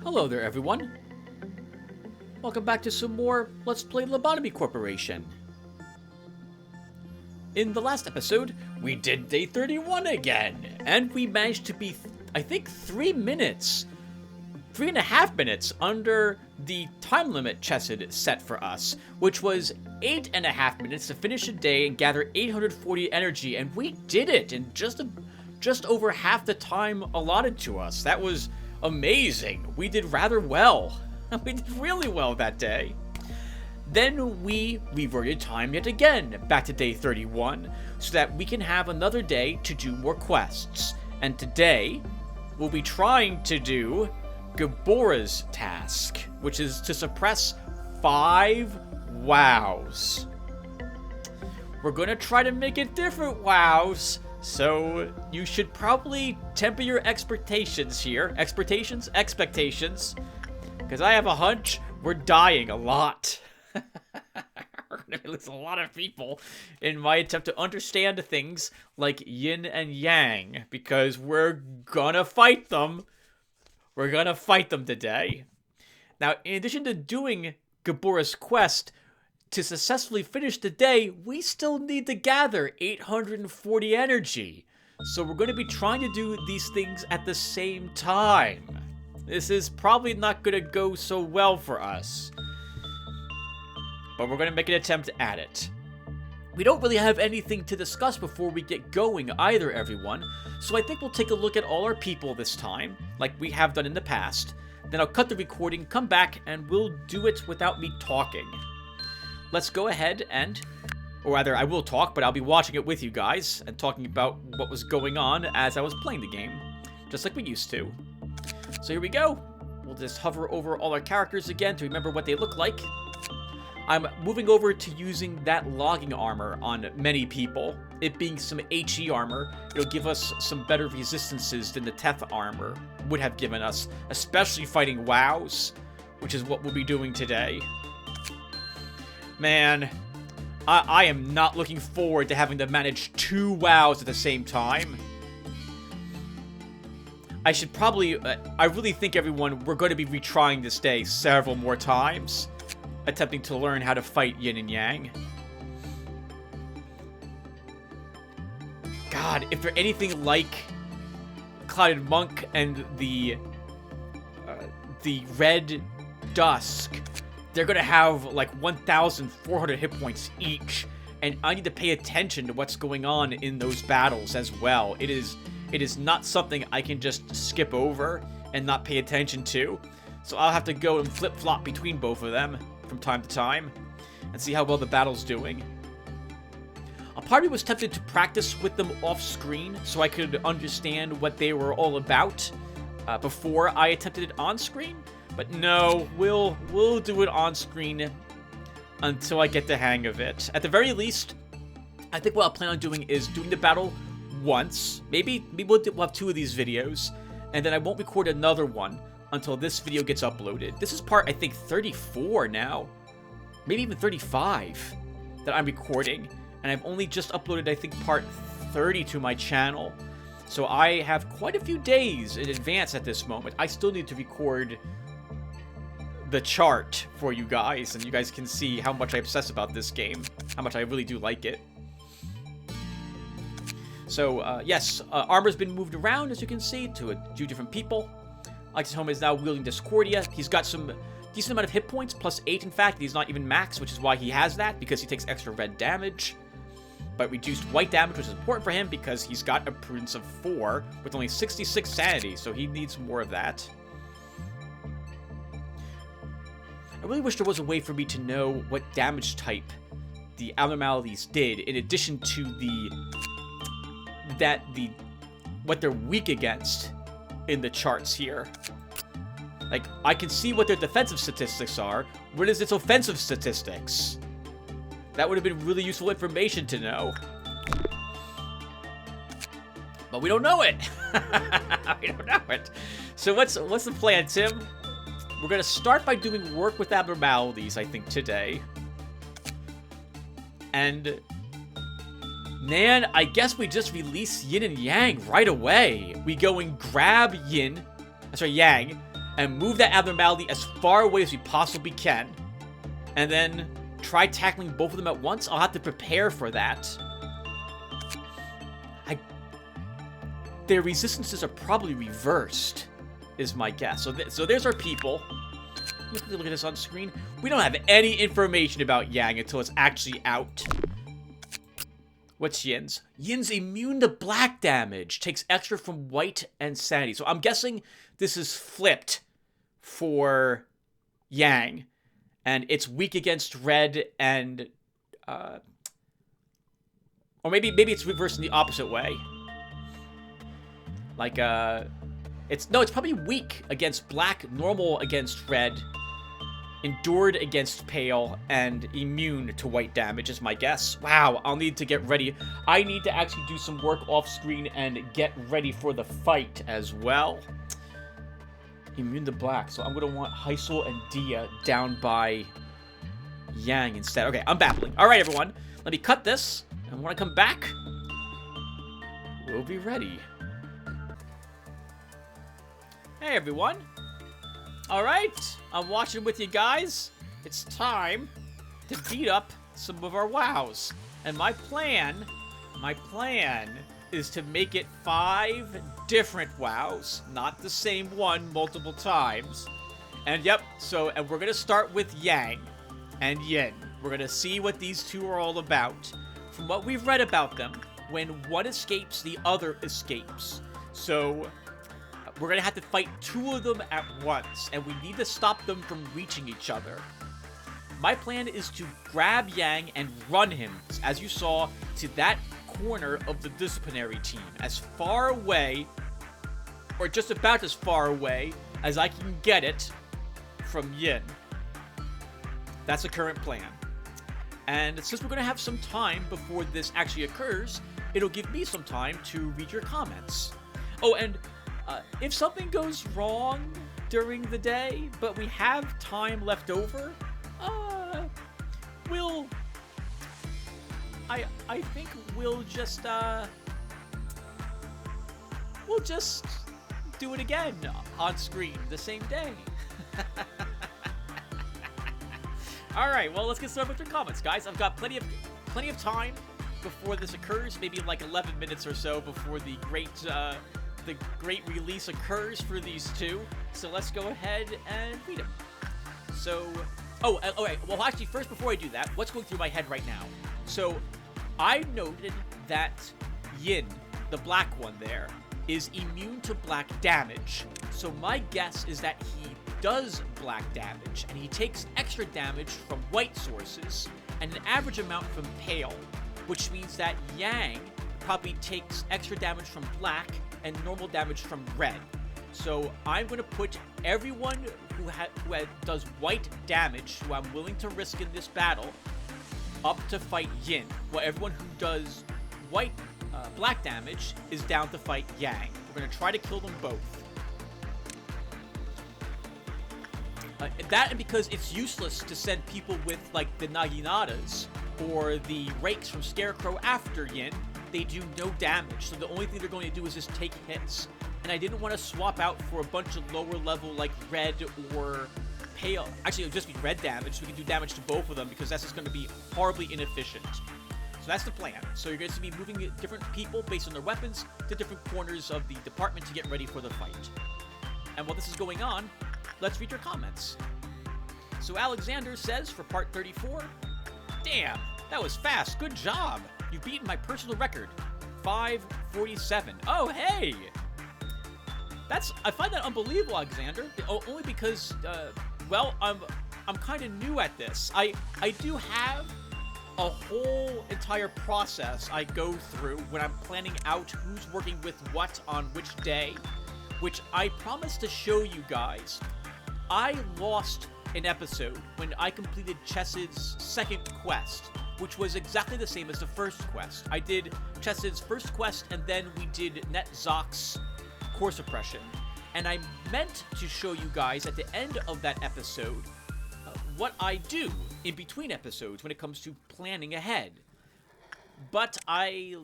Hello there, everyone. Welcome back to some more Let's Play Lobotomy Corporation. In the last episode, we did day 31 again, and we managed to be, I think, 3.5 minutes under the time limit Chesed set for us, which was 8.5 minutes to finish a day and gather 840 energy, and we did it in just over half the time allotted to us. That was amazing. We did rather well. We did really well that day. Then we reverted time yet again back to day 31 so that we can have another day to do more quests. And today we'll be trying to do Gabora's task, which is to suppress 5 wows. We're gonna try to make it different wows, so you should probably temper your expectations here. Expectations, because I have a hunch we're dying a lot. We're gonna lose a lot of people in my attempt to understand things like yin and yang, because we're gonna fight them. We're gonna fight them today. Now, in addition to doing Gabora's quest, to successfully finish the day, we still need to gather 840 energy. So we're going to be trying to do these things at the same time. This is probably not going to go so well for us, but we're going to make an attempt at it. We don't really have anything to discuss before we get going either, everyone. So I think we'll take a look at all our people this time, like we have done in the past. Then I'll cut the recording, come back, and we'll do it without me talking. Let's go ahead and, or rather I will talk, but I'll be watching it with you guys and talking about what was going on as I was playing the game, just like we used to. So here we go. We'll just hover over all our characters again to remember what they look like. I'm moving over to using that logging armor on many people. It being some HE armor, it'll give us some better resistances than the Teth armor would have given us, especially fighting wows, which is what we'll be doing today. Man, I am not looking forward to having to manage 2 wows at the same time. I should probably, I really think everyone, we're going to be retrying this day several more times, attempting to learn how to fight yin and yang. God, if they're anything like Clouded Monk and the Red Dusk, they're gonna have like 1,400 hit points each, and I need to pay attention to what's going on in those battles as well. It is not something I can just skip over and not pay attention to. So I'll have to go and flip-flop between both of them from time to time and see how well the battle's doing. A part of me was tempted to practice with them off-screen so I could understand what they were all about before I attempted it on-screen. But no, we'll do it on screen until I get the hang of it. At the very least, I think what I'll plan on doing is doing the battle once. Maybe we'll have 2 of these videos, and then I won't record another one until this video gets uploaded. This is part, I think, 34 now. Maybe even 35 that I'm recording. And I've only just uploaded, I think, part 30 to my channel. So I have quite a few days in advance at this moment. I still need to record the chart for you guys, and you guys can see how much I obsess about this game, how much I really do like it. So, yes, armor's been moved around, as you can see, to a few different people. Alex's Home is now wielding Discordia. He's got some decent amount of hit points, plus 8 in fact. He's not even max, which is why he has that, because he takes extra red damage. But reduced white damage, which is important for him, because he's got a prudence of 4, with only 66 sanity, so he needs more of that. I really wish there was a way for me to know what damage type the abnormalities did, in addition to what they're weak against in the charts here. Like, I can see what their defensive statistics are. What is its offensive statistics? That would have been really useful information to know. But we don't know it. We don't know it. So what's the plan, Tim? We're going to start by doing work with abnormalities, I think, today. And, man, I guess we just release yin and yang right away. We go and grab yin, yang, and move that abnormality as far away as we possibly can. And then try tackling both of them at once. I'll have to prepare for that. Their resistances are probably reversed, is my guess. So there's our people. Let's look at this on screen. We don't have any information about Yang until it's actually out. What's Yin's? Yin's immune to black damage. Takes extra from white and sanity. So I'm guessing this is flipped for Yang. And it's weak against red and... or maybe it's reversed in the opposite way. Like, it's probably weak against black, normal against red, endured against pale, and immune to white damage is my guess. Wow, I'll need to get ready. I need to actually do some work off screen and get ready for the fight as well. Immune to black, so I'm gonna want Heisel and Dia down by Yang instead. Okay, I'm babbling. Alright, everyone, let me cut this, and when I come back, we'll be ready. Hey everyone. Alright, I'm watching with you guys. It's time to beat up some of our WoWs. And my plan is to make it 5 different WoWs, not the same one multiple times. And yep, and we're gonna start with Yang and Yin. We're gonna see what these two are all about. From what we've read about them, when one escapes, the other escapes. So we're gonna have to fight 2 of them at once, and we need to stop them from reaching each other. My plan is to grab Yang and run him, as you saw, to that corner of the disciplinary team, as far away, or just about as far away, as I can get it from Yin. That's the current plan. And since we're gonna have some time before this actually occurs, it'll give me some time to read your comments. Oh, and if something goes wrong during the day, but we have time left over, I think we'll just do it again on screen the same day. All right, well, let's get started with your comments, guys. I've got plenty of time before this occurs, maybe like 11 minutes or so before the great release occurs for these two. So let's go ahead and read them. So, okay. Well, actually, first, before I do that, what's going through my head right now? So, I noted that Yin, the black one there, is immune to black damage. So my guess is that he does black damage, and he takes extra damage from white sources, and an average amount from pale, which means that Yang probably takes extra damage from black and normal damage from red. So I'm going to put everyone who does white damage, who I'm willing to risk in this battle, up to fight Yin. Well, everyone who does black damage is down to fight Yang. We're going to try to kill them both. That and because it's useless to send people with, like, the Naginatas or the Rakes from Scarecrow after Yin. They do no damage, so the only thing they're going to do is just take hits. And I didn't want to swap out for a bunch of lower level, like red or pale. Actually, it would just be red damage, so we can do damage to both of them, because that's just going to be horribly inefficient. So that's the plan. So you're going to be moving different people based on their weapons to different corners of the department to get ready for the fight. And while this is going on, let's read your comments. So Alexander says for part 34, "Damn, that was fast. Good job. You've beaten my personal record, 5:47. Oh, hey! I find that unbelievable, Alexander. Only because, well, I'm kind of new at this. I do have a whole entire process I go through when I'm planning out who's working with what on which day, which I promised to show you guys. I lost an episode when I completed Chess's second quest, which was exactly the same as the first quest. I did Chess's first quest, and then we did Netzok's core suppression. And I meant to show you guys at the end of that episode what I do in between episodes when it comes to planning ahead. But I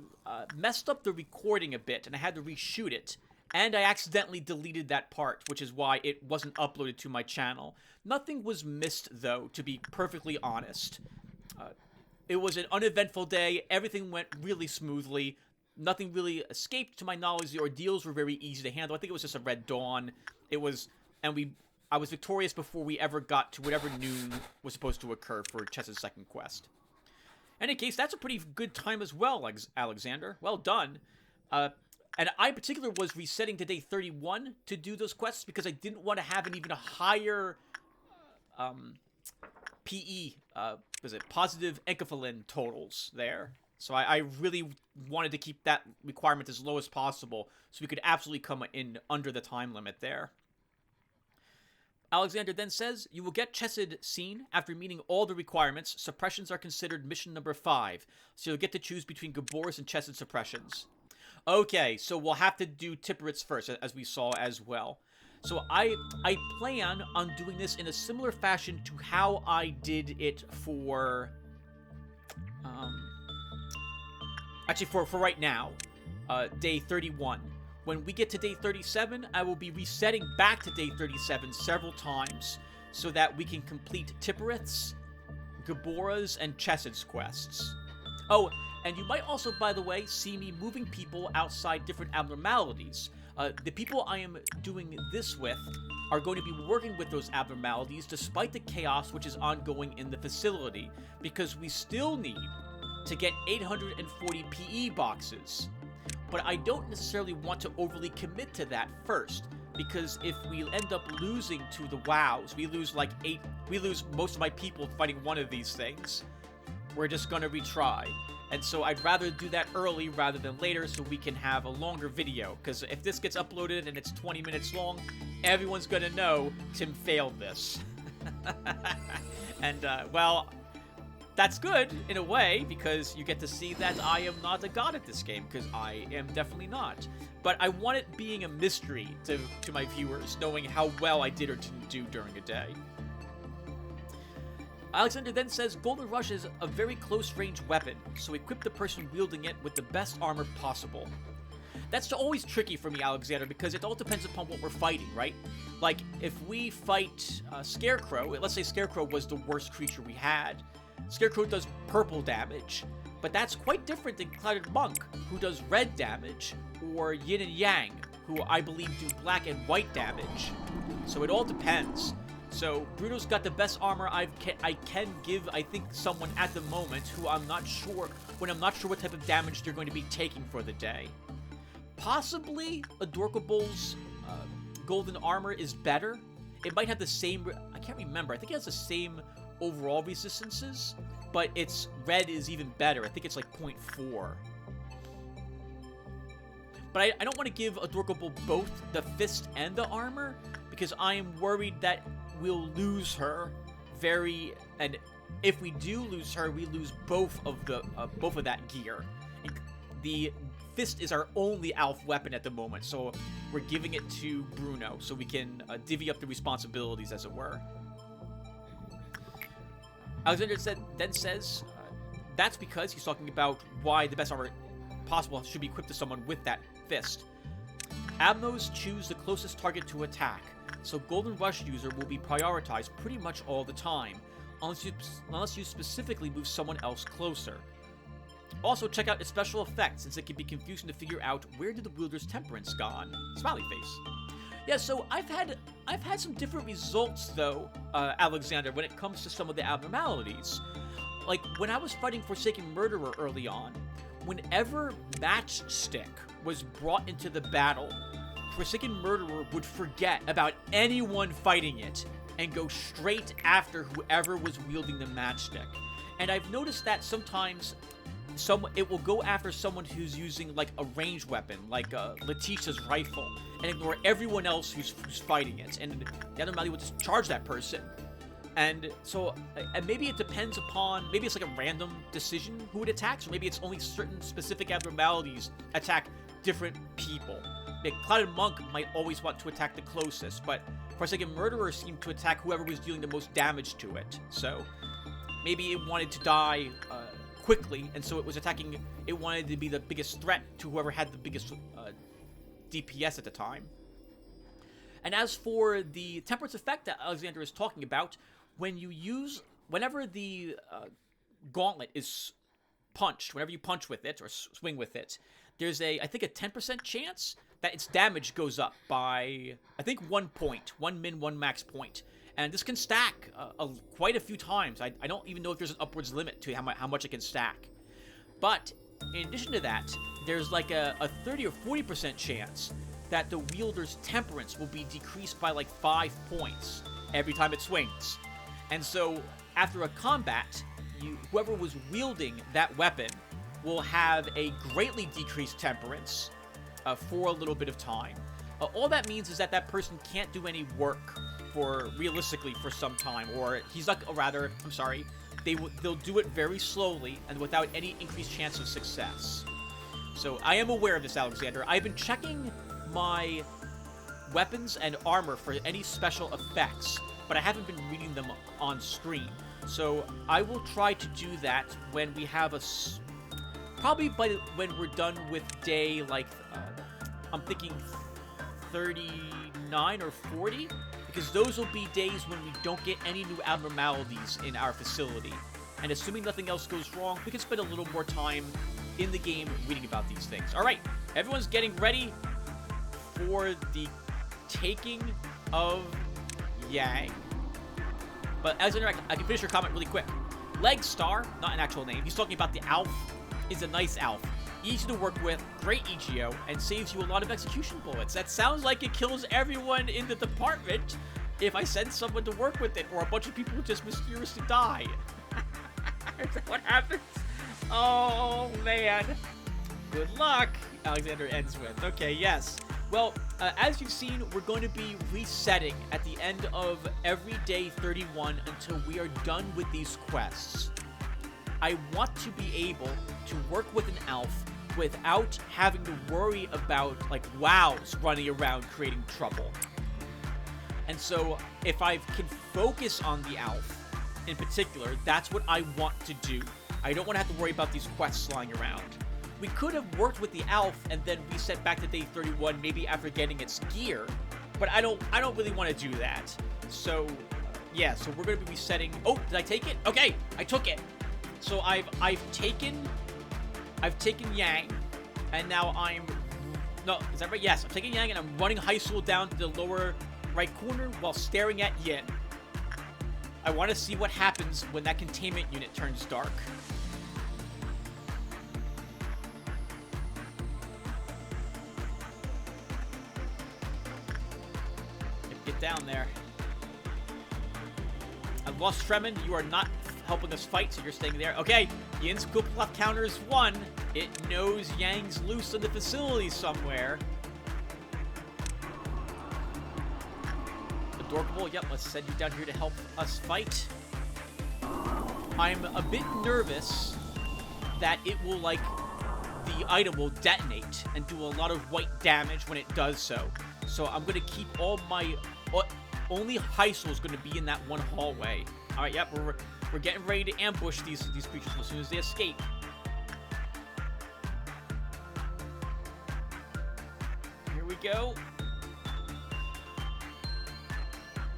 messed up the recording a bit, and I had to reshoot it. And I accidentally deleted that part, which is why it wasn't uploaded to my channel. Nothing was missed, though, to be perfectly honest. It was an uneventful day. Everything went really smoothly. Nothing really escaped to my knowledge. The ordeals were very easy to handle. I think it was just a red dawn. I was victorious before we ever got to whatever noon was supposed to occur for Chess's second quest. In any case, that's a pretty good time as well, Alexander. Well done. And I in particular was resetting to day 31 to do those quests because I didn't want to have an even higher PE, positive enkephalin totals there. So I really wanted to keep that requirement as low as possible so we could absolutely come in under the time limit there. Alexander then says, you will get Chesed seen after meeting all the requirements. Suppressions are considered mission number 5, so you'll get to choose between Gabor's and Chesed suppressions. Okay, so we'll have to do Tipperit's first, as we saw as well. So I plan on doing this in a similar fashion to how I did it for... actually, for right now, day 31. When we get to day 37, I will be resetting back to day 37 several times so that we can complete Tipperith's, Gabora's, and Chesed's quests. Oh, and you might also, by the way, see me moving people outside different abnormalities. The people I am doing this with are going to be working with those abnormalities despite the chaos which is ongoing in the facility, because we still need to get 840 PE boxes. But I don't necessarily want to overly commit to that first, because if we end up losing to the WoWs, we lose most of my people fighting one of these things, we're just gonna retry. And so I'd rather do that early rather than later so we can have a longer video, because if this gets uploaded and it's 20 minutes long, everyone's gonna know Tim failed this. And, well, that's good, in a way, because you get to see that I am not a god at this game, because I am definitely not. But I want it being a mystery to my viewers, knowing how well I did or didn't do during a day. Alexander then says, Golden Rush is a very close-range weapon, so equip the person wielding it with the best armor possible. That's always tricky for me, Alexander, because it all depends upon what we're fighting, right? Like, if we fight Scarecrow, let's say Scarecrow was the worst creature we had, Scarecrow does purple damage, but that's quite different than Clouded Monk, who does red damage, or Yin and Yang, who I believe do black and white damage. So it all depends. So Bruno's got the best armor I can give, I think, someone at the moment who I'm not sure what type of damage they're going to be taking for the day. Possibly Adorkable's golden armor is better. It might have the same, I can't remember, I think it has the same overall resistances, but its red is even better. I think it's like 0.4. But I don't want to give Adorkable both the fist and the armor, because I am worried that we'll lose her and if we do lose her, we lose both of that gear. The fist is our only ALF weapon at the moment, so we're giving it to Bruno so we can divvy up the responsibilities, as it were. Alexander then says that's because he's talking about why the best armor possible should be equipped to someone with that fist. Abnos choose the closest target to attack, so Golden Rush user will be prioritized pretty much all the time, unless you specifically move someone else closer. Also, check out its special effects, since it can be confusing to figure out where did the wielder's temperance gone. Smiley face. Yeah, so I've had some different results though, Alexander, when it comes to some of the abnormalities. Like when I was fighting Forsaken Murderer early on, whenever Matchstick was brought into the battle, Forsaken Murderer would forget about anyone fighting it and go straight after whoever was wielding the matchstick. And I've noticed that sometimes it will go after someone who's using like a ranged weapon, like Letitia's rifle, and ignore everyone else who's fighting it. And the other Mali will just charge that person. And so, and maybe it depends upon, maybe it's like a random decision who it attacks, or maybe it's only certain specific abnormalities attack different people. Like Clouded Monk might always want to attack the closest, but Forsaken Murderer seemed to attack whoever was dealing the most damage to it. So maybe it wanted to die quickly, and so it was attacking, it wanted to be the biggest threat to whoever had the biggest DPS at the time. And as for the Temperance Effect that Alexander is talking about, whenever the gauntlet is punched, whenever you punch with it or swing with it, there's I think a 10% chance that its damage goes up by, I think, 1 point, 1 min, 1 max point. And this can stack quite a few times. I don't even know if there's an upwards limit to how much it can stack. But in addition to that, there's like a 30 or 40% chance that the wielder's temperance will be decreased by like 5 points every time it swings. And so after a combat, whoever was wielding that weapon will have a greatly decreased temperance for a little bit of time. All that means is that that person can't do any work realistically for some time, or they'll do it very slowly and without any increased chance of success. So I am aware of this, Alexander. I've been checking my weapons and armor for any special effects, but I haven't been reading them on screen. So I will try to do that when we have probably when we're done with day, like, I'm thinking 39 or 40, because those will be days when we don't get any new abnormalities in our facility. And assuming nothing else goes wrong, we can spend a little more time in the game reading about these things. Alright, everyone's getting ready for the taking of Yang. But as I can finish your comment really quick. Legstar, not an actual name, he's talking about the Alf, is a nice Alf. Easy to work with, great EGO, and saves you a lot of execution bullets. That sounds like it kills everyone in the department if I send someone to work with it, or a bunch of people just mysteriously die. Is that what happens? Oh, man. Good luck, Alexander ends with. Okay, yes. Well, as you've seen, we're going to be resetting at the end of every day 31 until we are done with these quests. I want to be able to work with an Alf without having to worry about, like, wows running around creating trouble. And so, if I can focus on the Alf in particular, that's what I want to do. I don't want to have to worry about these quests lying around. We could have worked with the Alf and then reset back to day 31, maybe after getting its gear, but I don't really want to do that. So, yeah, so we're going to be resetting. Oh, did I take it? Okay, I took it. So I've taken Yang, and now no, is that right? Yes, I'm taking Yang and I'm running Heisel down to the lower right corner while staring at Yin. I want to see what happens when that containment unit turns dark. Get down there. I've lost Fremen. You are not helping us fight, so you're staying there. Okay, Yin's Kuplaf counter is 1. It knows Yang's loose in the facility somewhere. Adorable, yep, let's send you down here to help us fight. I'm a bit nervous that it will, like, the item will detonate and do a lot of white damage when it does so. So I'm going to keep all my... only Heisel is going to be in that one hallway. Alright, yep, we're getting ready to ambush these creatures as soon as they escape. Here we go.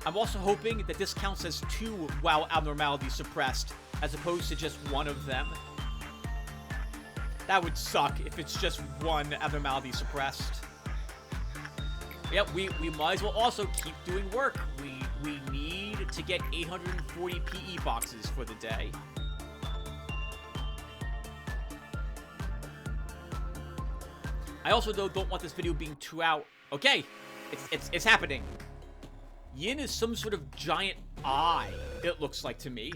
I'm also hoping that this counts as 2 WoW abnormalities suppressed, as opposed to just 1 of them. That would suck if it's just 1 abnormality suppressed. Yep, we might as well also keep doing work. We need to get 840 PE boxes for the day. I also, though, don't want this video being too out. Okay, it's happening. Yin is some sort of giant eye, it looks like to me.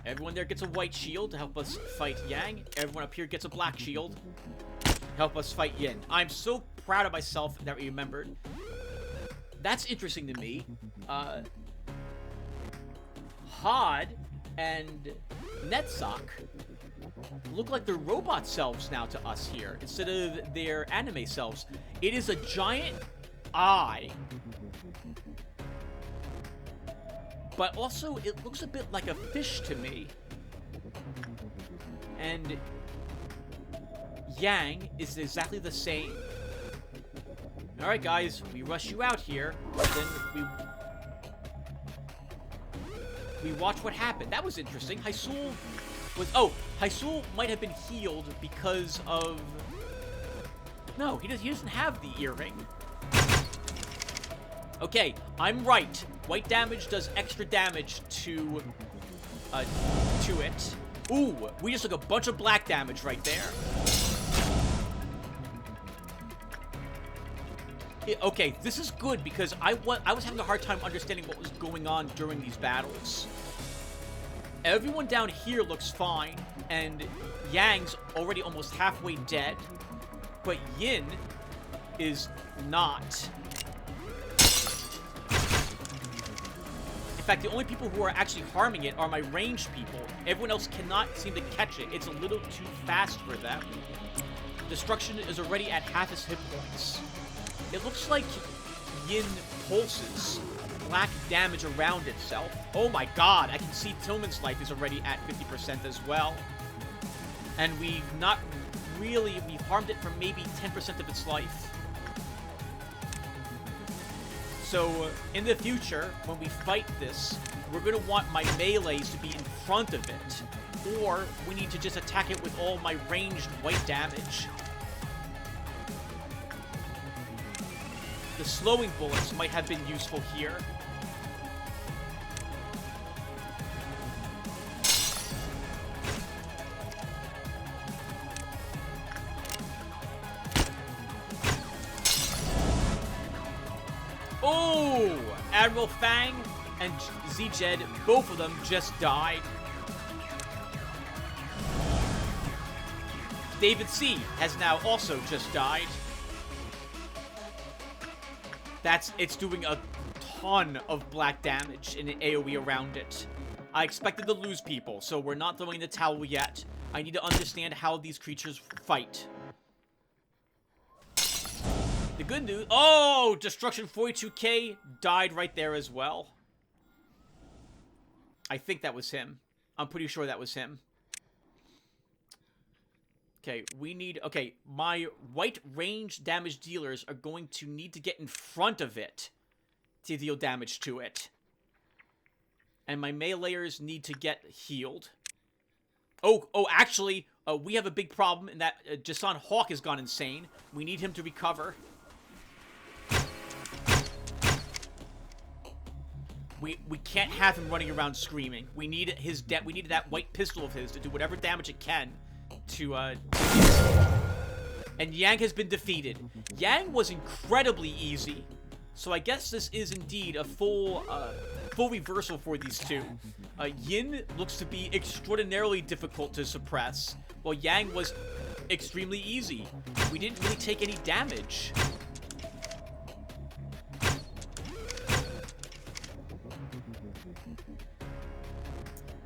Everyone there gets a white shield to help us fight Yang. Everyone up here gets a black shield to help us fight Yin. I'm so proud of myself that we remembered. That's interesting to me. Hod and Netzok look like they're robot selves now to us here, instead of their anime selves. It is a giant eye. But also, it looks a bit like a fish to me. And Yang is exactly the same. Alright guys, we rush you out here, then we watch what happened. That was interesting. Hysul was... Oh, Hysul might have been healed because of... No, he doesn't have the earring. Okay, I'm right. White damage does extra damage to it. Ooh, we just took a bunch of black damage right there. Okay, this is good because I was having a hard time understanding what was going on during these battles. Everyone down here looks fine, and Yang's already almost halfway dead, but Yin is not. In fact, the only people who are actually harming it are my ranged people. Everyone else cannot seem to catch it. It's a little too fast for them. Destruction is already at half his hit points. It looks like Yin pulses black damage around itself. Oh my god, I can see Tillman's life is already at 50% as well. And we've harmed it for maybe 10% of its life. So, in the future, when we fight this, we're going to want my melees to be in front of it. Or, we need to just attack it with all my ranged white damage. The slowing bullets might have been useful here. Oh! Admiral Fang and Z-Jed, both of them just died. David C. has now also just died. It's doing a ton of black damage in an AoE around it. I expected to lose people, so we're not throwing the towel yet. I need to understand how these creatures fight. The good news... Oh! Destruction 42k died right there as well. I think that was him. I'm pretty sure that was him. Okay, we need... Okay, my white range damage dealers are going to need to get in front of it to deal damage to it. And my meleeers need to get healed. Oh, actually, we have a big problem in that Jason Hawk has gone insane. We need him to recover. We can't have him running around screaming. We need that white pistol of his to do whatever damage it can to and Yang has been defeated. Yang was incredibly easy. So I guess this is indeed a full reversal for these two. Yin looks to be extraordinarily difficult to suppress, while Yang was extremely easy. We didn't really take any damage.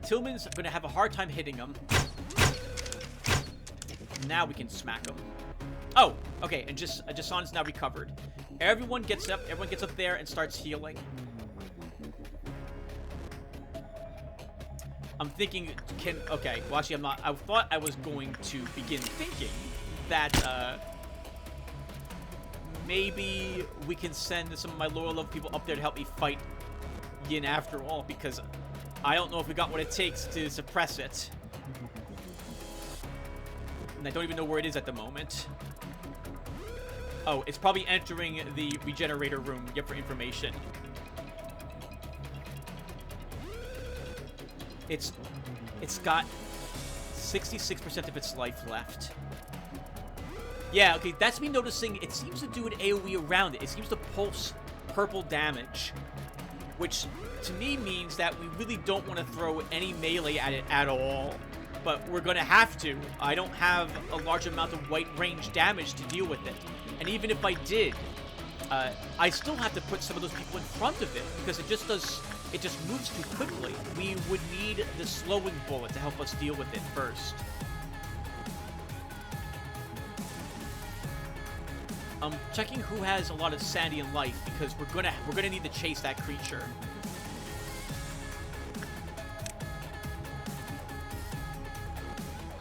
Tillman's gonna have a hard time hitting him. Now we can smack him. Oh, okay, and Jason's now recovered. Everyone gets up there and starts healing. I'm thinking, okay, well actually I'm not, I thought I was going to begin thinking that, maybe we can send some of my lower level people up there to help me fight Yin after all, because I don't know if we got what it takes to suppress it. And I don't even know where it is at the moment. Oh, it's probably entering the regenerator room yet for information. It's got 66% of its life left. Yeah, okay, that's me noticing it seems to do an AoE around it. It seems to pulse purple damage, which to me means that we really don't want to throw any melee at it at all. But we're going to have to. I don't have a large amount of white range damage to deal with it. And even if I did, I still have to put some of those people in front of it, because it just moves too quickly. We would need the slowing bullet to help us deal with it first. I'm checking who has a lot of sanity and life, because we're gonna need to chase that creature.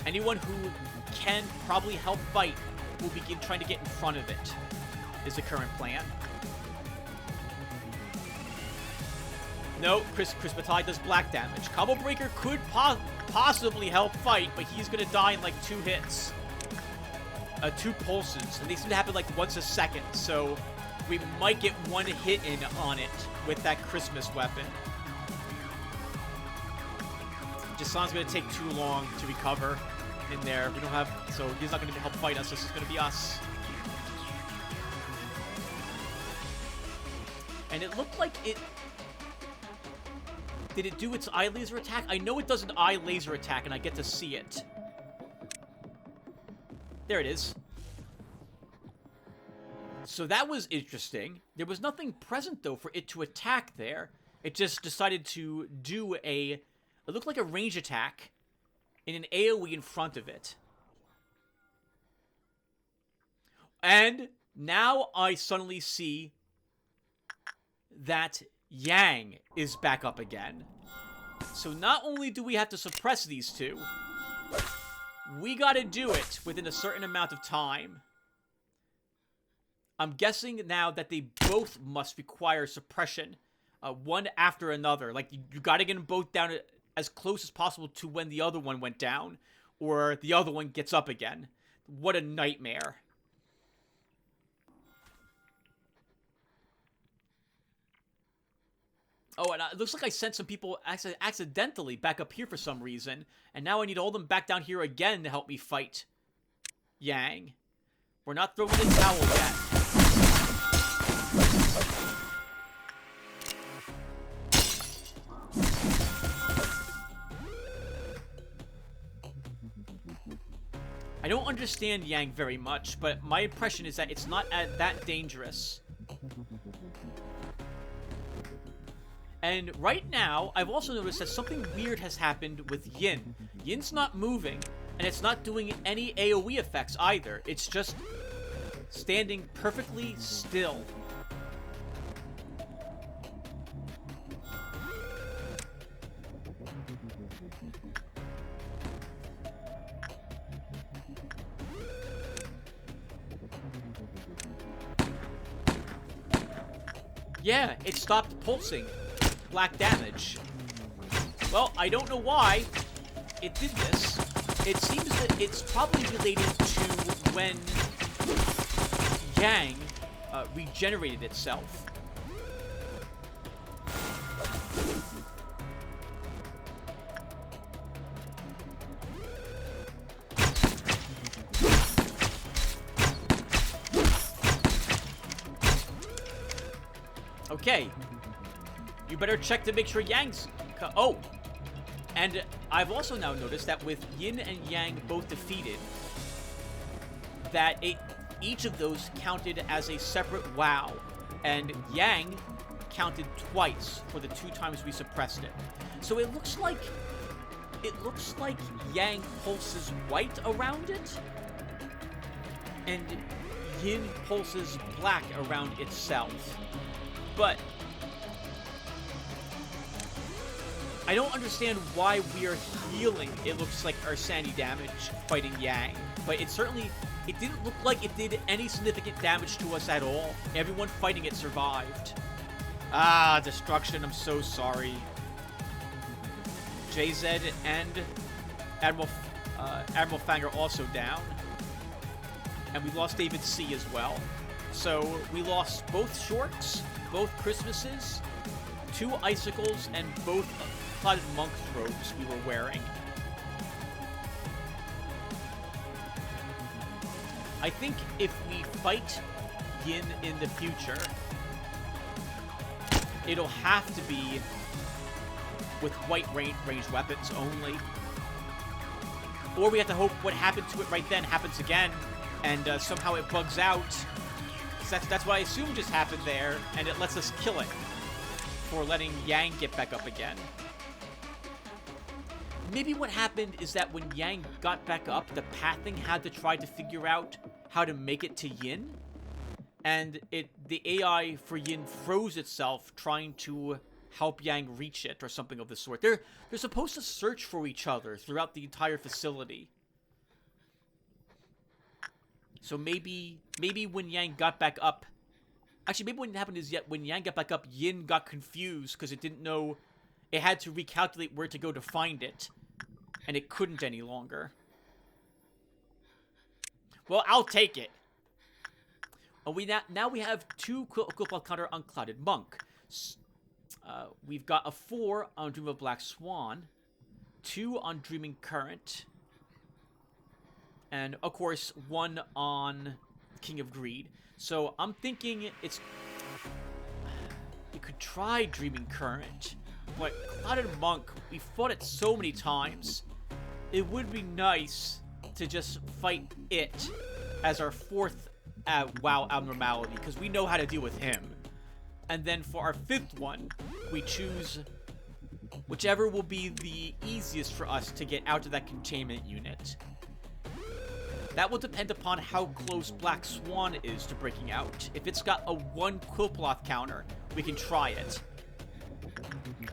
Anyone who can probably help fight will begin trying to get in front of it, is the current plan. No, Chris Battali does black damage. Combo Breaker could possibly help fight, but he's gonna die in like 2 hits. 2 pulses, and they seem to happen like once a second, so we might get 1 hit in on it with that Christmas weapon. Jasan's gonna take too long to recover in there. We don't have, so he's not gonna help fight us. This is gonna be us. And it looked like it. Did it do its eye laser attack? I know it does an eye laser attack, and I get to see it. There it is. So that was interesting. There was nothing present, though, for it to attack there. It just decided to do a... It looked like a range attack in an AoE in front of it. And now I suddenly see that Yang is back up again. So not only do we have to suppress these two, we gotta do it within a certain amount of time. I'm guessing now that they both must require suppression, one after another. Like, you gotta get them both down as close as possible to when the other one went down, or the other one gets up again. What a nightmare. Oh, and it looks like I sent some people accidentally back up here for some reason, and now I need all them back down here again to help me fight Yang. We're not throwing the towel yet. I don't understand Yang very much, but my impression is that it's not that dangerous. And right now, I've also noticed that something weird has happened with Yin. Yin's not moving, and it's not doing any AoE effects either. It's just standing perfectly still. Yeah, it stopped pulsing black damage. Well, I don't know why it did this. It seems that it's probably related to when Yang regenerated itself. Okay. You better check to make sure Yang's... Oh! And I've also now noticed that with Yin and Yang both defeated, that each of those counted as a separate WoW. And Yang counted twice for the 2 times we suppressed it. So it looks like Yang pulses white around it, and Yin pulses black around itself. But I don't understand why we are healing, it looks like, our sanity damage fighting Yang. But it didn't look like it did any significant damage to us at all. Everyone fighting it survived. Ah, destruction, I'm so sorry. JZ and Admiral Fang are also down. And we lost David C as well. So we lost both Shorts, both Christmases, 2 icicles, and both clouded monk's robes we were wearing. I think if we fight Yin in the future, it'll have to be with white ranged weapons only. Or we have to hope what happened to it right then happens again, and somehow it bugs out. That's what I assume just happened there, and it lets us kill it for letting Yang get back up again. Maybe what happened is that when Yang got back up, the pathing had to try to figure out how to make it to Yin, and the AI for Yin froze itself trying to help Yang reach it or something of the sort. They're supposed to search for each other throughout the entire facility. So maybe when Yang got back up... Actually, maybe what happened is when Yang got back up, Yin got confused because it didn't know... It had to recalculate where to go to find it. And it couldn't any longer. Well, I'll take it. Now we have 2 Quill counter on Clouded Monk. We've got a 4 on Dream of Black Swan, 2 on Dreaming Current, and, of course, 1 on King of Greed. So I'm thinking we could try Dreaming Current, but Clouded Monk, we fought it so many times. It would be nice to just fight it as our 4th WoW abnormality, because we know how to deal with him. And then for our 5th one, we choose whichever will be the easiest for us to get out of that containment unit. That will depend upon how close Black Swan is to breaking out. If it's got a 1 Quillcloth counter, we can try it.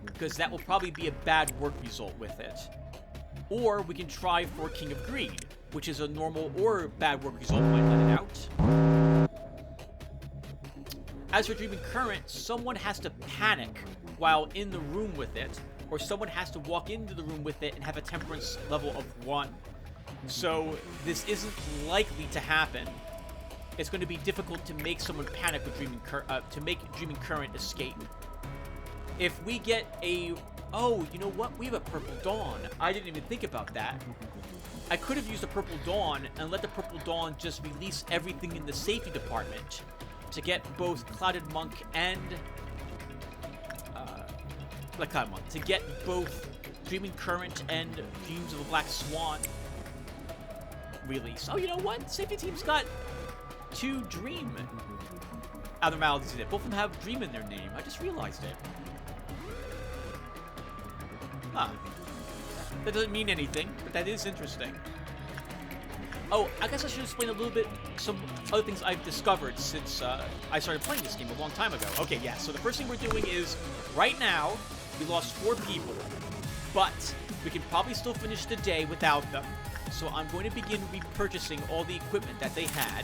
Because that will probably be a bad work result with it. Or we can try for King of Greed, which is a normal or bad work result might let it out. As for Dreaming Current, someone has to panic while in the room with it, or someone has to walk into the room with it and have a temperance level of 1. So this isn't likely to happen. It's going to be difficult to make someone panic with to make Dreaming Current escape. If we get a... Oh, you know what? We have a Purple Dawn. I didn't even think about that. I could have used the Purple Dawn and let the Purple Dawn just release everything in the safety department to get both Clouded Monk and... Clouded Monk. To get both Dreaming Current and Dreams of a Black Swan release. Oh, you know what? Safety team's got 2 Dream abnormalities in it. Both of them have Dream in their name. I just realized it. Huh. That doesn't mean anything, but that is interesting. Oh, I guess I should explain a little bit some other things I've discovered since I started playing this game a long time ago. Okay, yeah, so the first thing we're doing is, right now, we lost 4 people, but we can probably still finish the day without them. So I'm going to begin repurchasing all the equipment that they had,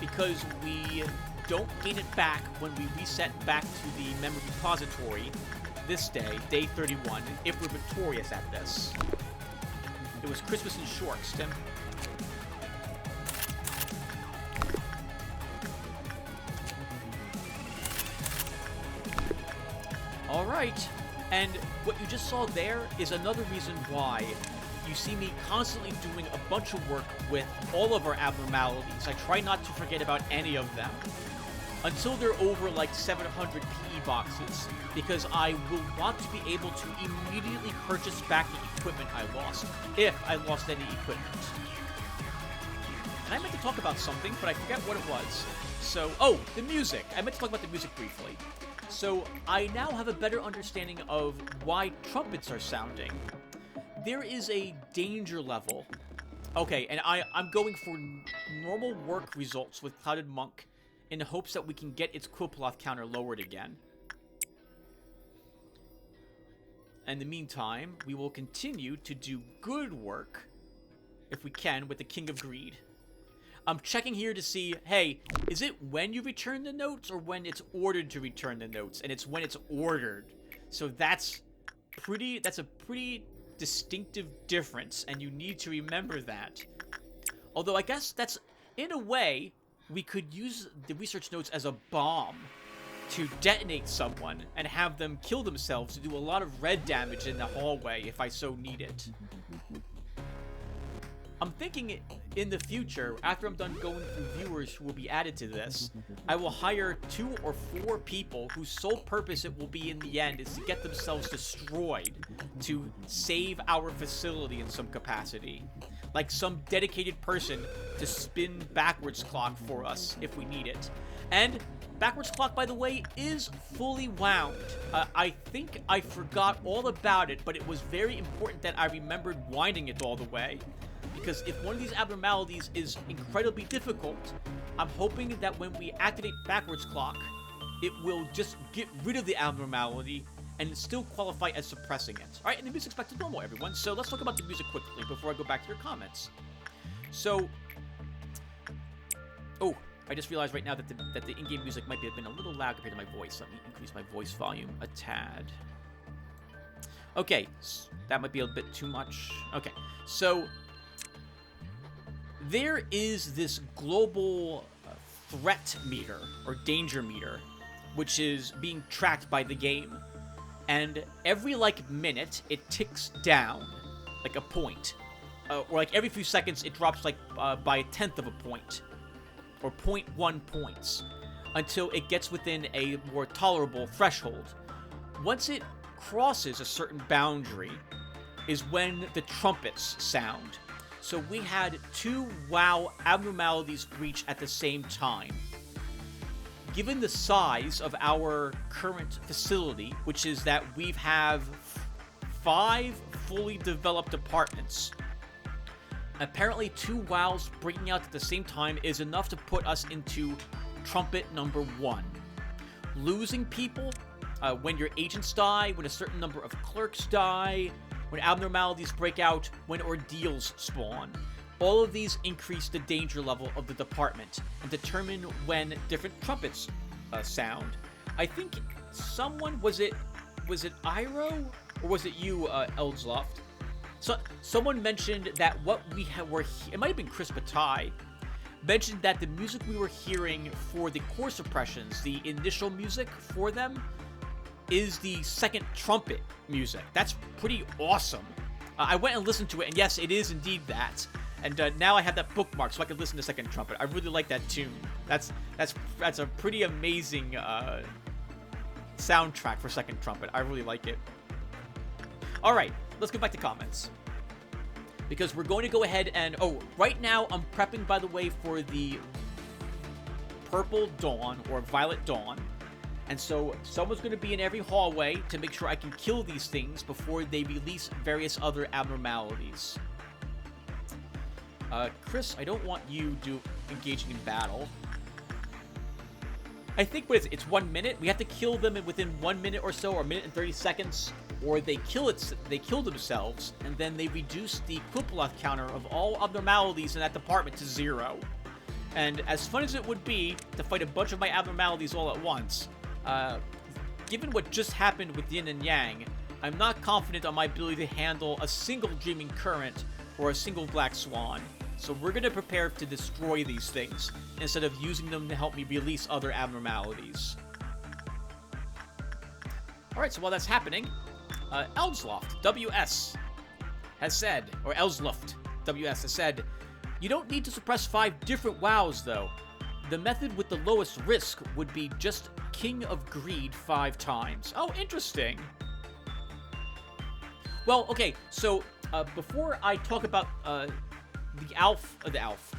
because we don't gain it back when we reset back to the memory repository this day, day 31, if we're victorious at this. It was Christmas in shorts, Tim. Alright, and what you just saw there is another reason why you see me constantly doing a bunch of work with all of our abnormalities. I try not to forget about any of them until they're over like 700 PE boxes, because I will want to be able to immediately purchase back the equipment I lost, if I lost any equipment. And I meant to talk about something, but I forgot what it was. So, oh, the music. I meant to talk about the music briefly. So, I now have a better understanding of why trumpets are sounding. There is a danger level. Okay, and I'm going for normal work results with Clouded Monk in hopes that we can get its Quillcloth counter lowered again. In the meantime, we will continue to do good work, if we can, with the King of Greed. I'm checking here to see, hey, is it when you return the notes or when it's ordered to return the notes? And it's when it's ordered. So that's a pretty distinctive difference, and you need to remember that. Although I guess that's, in a way, we could use the research notes as a bomb to detonate someone and have them kill themselves to do a lot of red damage in the hallway if I so need it. I'm thinking in the future, after I'm done going through viewers who will be added to this, I will hire 2 or 4 people whose sole purpose it will be in the end is to get themselves destroyed to save our facility in some capacity. Like some dedicated person to spin backwards clock for us if we need it. And backwards clock, by the way, is fully wound. I think I forgot all about it, but it was very important that I remembered winding it all the way. Because if one of these abnormalities is incredibly difficult, I'm hoping that when we activate backwards clock, it will just get rid of the abnormality and still qualify as suppressing it. Alright, and the music's back to normal, everyone. So let's talk about the music quickly before I go back to your comments. So, oh, I just realized right now that the in-game music might have been a little loud compared to my voice. Let me increase my voice volume a tad. Okay, that might be a bit too much. Okay, so there is this global threat meter, or danger meter, which is being tracked by the game. And every, like, minute, it ticks down, like, a point. Or, like, every few seconds, it drops, like, by a tenth of a point. Or 0.1 points. Until it gets within a more tolerable threshold. Once it crosses a certain boundary, is when the trumpets sound. So we had 2 WoW abnormalities breach at the same time. Given the size of our current facility, which is that we have 5 fully developed apartments, apparently 2 WoWs breaking out at the same time is enough to put us into trumpet number 1. Losing people, when your agents die, when a certain number of clerks die, when abnormalities break out, when ordeals spawn. All of these increase the danger level of the department and determine when different trumpets sound. I think someone, was it Iro? Or was it you, Eldsloft? So, someone mentioned that what we were, it might have been Chris Bataille, mentioned that the music we were hearing for the core suppressions, the initial music for them, is the second trumpet music. That's pretty awesome. I went and listened to it, and yes, it is indeed that. And now I have that bookmark, so I can listen to Second Trumpet. I really like that tune. That's a pretty amazing soundtrack for Second Trumpet. I really like it. All right, let's go back to comments. Because we're going to go ahead and... Oh, right now I'm prepping, by the way, for the Purple Dawn, or Violet Dawn. And so someone's going to be in every hallway to make sure I can kill these things before they release various other abnormalities. Chris, I don't want you engaging in battle. I think it's 1 minute. We have to kill them within 1 minute or so, or a minute and 30 seconds, or they kill themselves, and then they reduce the Quploth counter of all abnormalities in that department to 0. And as fun as it would be to fight a bunch of my abnormalities all at once, given what just happened with Yin and Yang, I'm not confident on my ability to handle a single Dreaming Current or a single Black Swan. So we're going to prepare to destroy these things, instead of using them to help me release other abnormalities. Alright, so while that's happening, Eldsloft, WS, has said, or Elsluft, WS, has said, you don't need to suppress 5 different WoWs, though. The method with the lowest risk would be just King of Greed 5 times. Oh, interesting. Well, okay, so before I talk about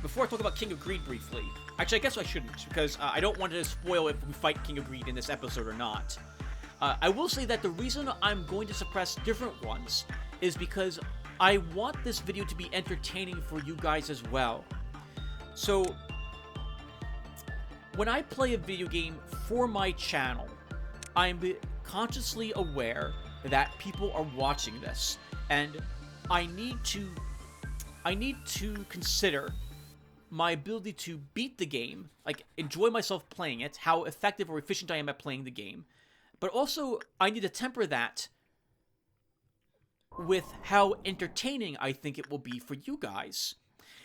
before I talk about King of Greed briefly, actually I guess I shouldn't, because I don't want to spoil if we fight King of Greed in this episode or not. I will say that the reason I'm going to suppress different ones is because I want this video to be entertaining for you guys as well. So, when I play a video game for my channel, I'm consciously aware that people are watching this, and I need to consider my ability to beat the game, like enjoy myself playing it, how effective or efficient I am at playing the game, but also I need to temper that with how entertaining I think it will be for you guys.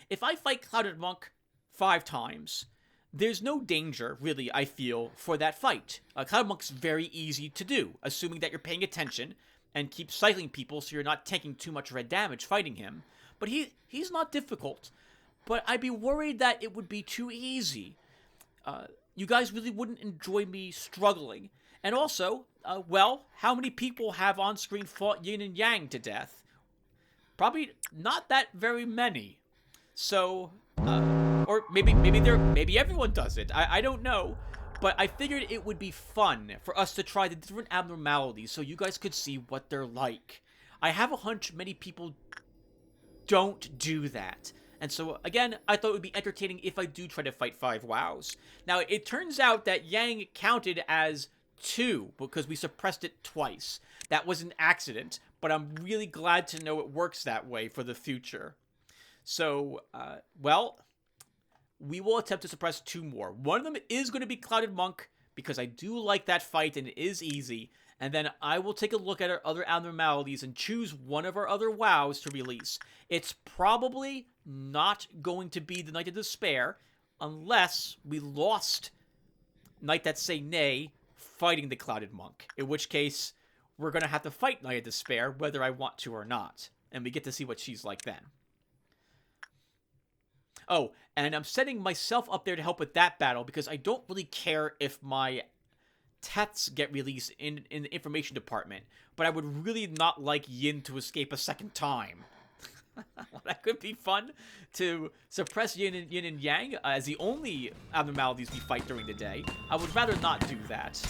If I fight Clouded Monk 5 times, there's no danger, really, I feel, for that fight. Clouded Monk's very easy to do, assuming that you're paying attention and keep cycling people so you're not taking too much red damage fighting him. But he's not difficult. But I'd be worried that it would be too easy. You guys really wouldn't enjoy me struggling. And also, well, how many people have on-screen fought Yin and Yang to death? Probably not that very many. So, or maybe everyone does it. I don't know. But I figured it would be fun for us to try the different abnormalities so you guys could see what they're like. I have a hunch many people don't do that. And so, again, I thought it would be entertaining if I do try to fight 5 WoWs. Now, it turns out that Yang counted as 2 because we suppressed it twice. That was an accident, but I'm really glad to know it works that way for the future. So, well, we will attempt to suppress 2 more. One of them is going to be Clouded Monk, because I do like that fight and it is easy. And then I will take a look at our other abnormalities and choose one of our other wows to release. It's probably not going to be the Night of Despair, unless we lost Night That Say Nay fighting the Clouded Monk. In which case, we're going to have to fight Night of Despair, whether I want to or not. And we get to see what she's like then. Oh, and I'm setting myself up there to help with that battle because I don't really care if my Teths get released in the information department, but I would really not like Yin to escape a second time. That could be fun to suppress Yin and Yang as the only abnormalities we fight during the day. I would rather not do that.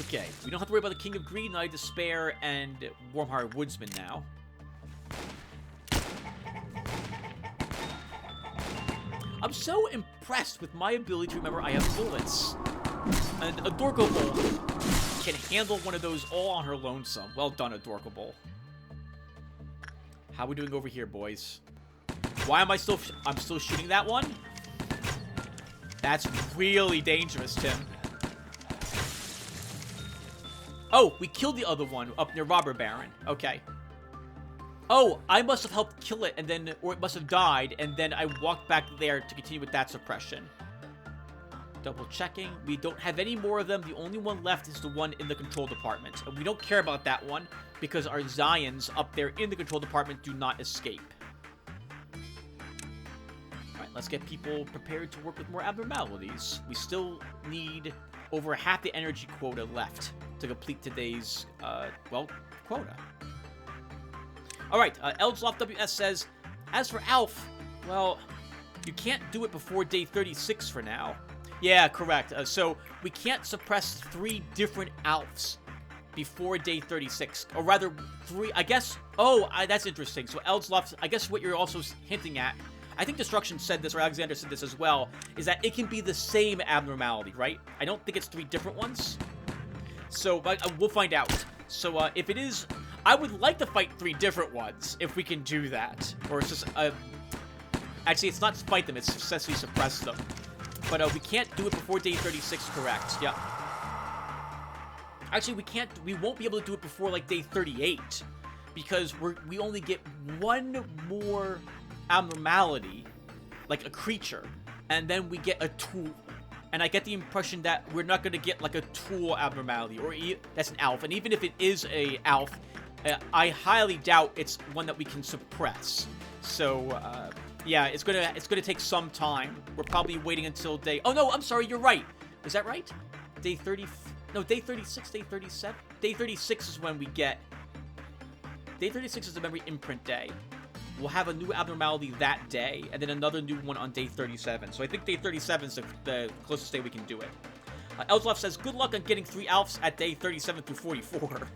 Okay, we don't have to worry about the King of Greed, Night of Despair, and Warm-Hearted Woodsman now. I'm so impressed with my ability to remember I have bullets. And Adorkable can handle one of those all on her lonesome. Well done, Adorkable. How are we doing over here, boys? Why am I'm still shooting that one? That's really dangerous, Tim. Oh, we killed the other one up near Robber Baron. Okay. Oh, I must have helped kill it, and then, or it must have died, and then I walked back there to continue with that suppression. Double checking. We don't have any more of them. The only one left is the one in the control department. And we don't care about that one, because our Zions up there in the control department do not escape. Alright, let's get people prepared to work with more abnormalities. We still need over half the energy quota left to complete today's, well, quota. Alright, Eldsloft WS says, as for Alf, well, you can't do it before day 36 for now. Yeah, correct. So, we can't suppress 3 different Alfs before day 36. Or rather, 3, I guess, oh, that's interesting. So, Eldsloft, I guess what you're also hinting at, I think Destruction said this, or Alexander said this as well, is that it can be the same abnormality, right? I don't think it's 3 different ones. So, we'll find out. So, if it is... I would like to fight 3 different ones, if we can do that. Or it's just, actually, it's not fight them, it's successfully suppress them. But, we can't do it before day 36, correct. Yeah. Actually, we won't be able to do it before, like, day 38. Because we only get 1 more abnormality, like a creature. And then we get a tool. And I get the impression that we're not going to get, like, a tool abnormality. Or that's an Alf. And even if it is a Alf... I highly doubt it's one that we can suppress. So, yeah, it's gonna take some time. We're probably waiting until day... Oh, no, I'm sorry, you're right. Is that right? Day 30... No, day 36, day 37? Day 36 is when we get... Day 36 is the memory imprint day. We'll have a new abnormality that day, and then another new one on day 37. So I think day 37 is the closest day we can do it. Elslef says, good luck on getting 3 Alfs at day 37 through 44.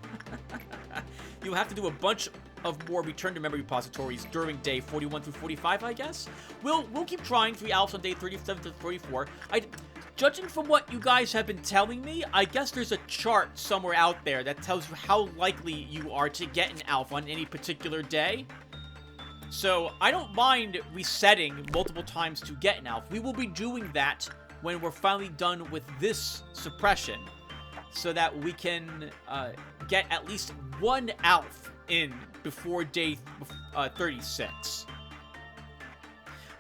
You'll have to do a bunch of more return to memory repositories during day 41 through 45, I guess. We'll keep trying 3 Alfs on day 37 to 44. Judging from what you guys have been telling me, I guess there's a chart somewhere out there that tells you how likely you are to get an Alf on any particular day. So I don't mind resetting multiple times to get an Alf. We will be doing that when we're finally done with this suppression, so that we can get at least 1 Alf in before day 36.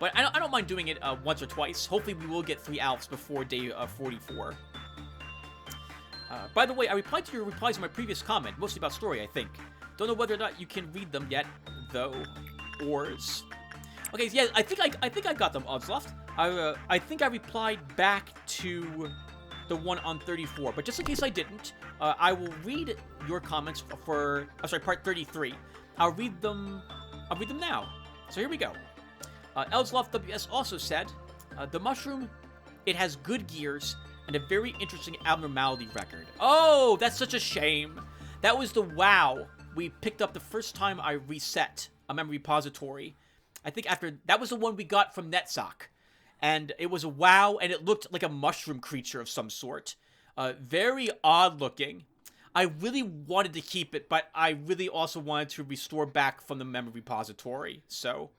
But I don't mind doing it once or twice. Hopefully we will get 3 Alfs before day 44. By the way, I replied to your replies in my previous comment, mostly about story, I think. Don't know whether or not you can read them yet, though. Ors. Okay, yeah, I think I got them, Oddsloft. I think I replied back to the one on 34, but just in case I didn't, I will read your comments for, I'm sorry, part 33. I'll read them now. So here we go. Eldsloft WS also said, the mushroom, it has good gears and a very interesting abnormality record. Oh, that's such a shame. That was the WoW we picked up the first time I reset a memory repository. I think that was the one we got from NetSoc. And it was a WoW, and it looked like a mushroom creature of some sort. Very odd looking. I really wanted to keep it, but I really also wanted to restore back from the memory repository. So,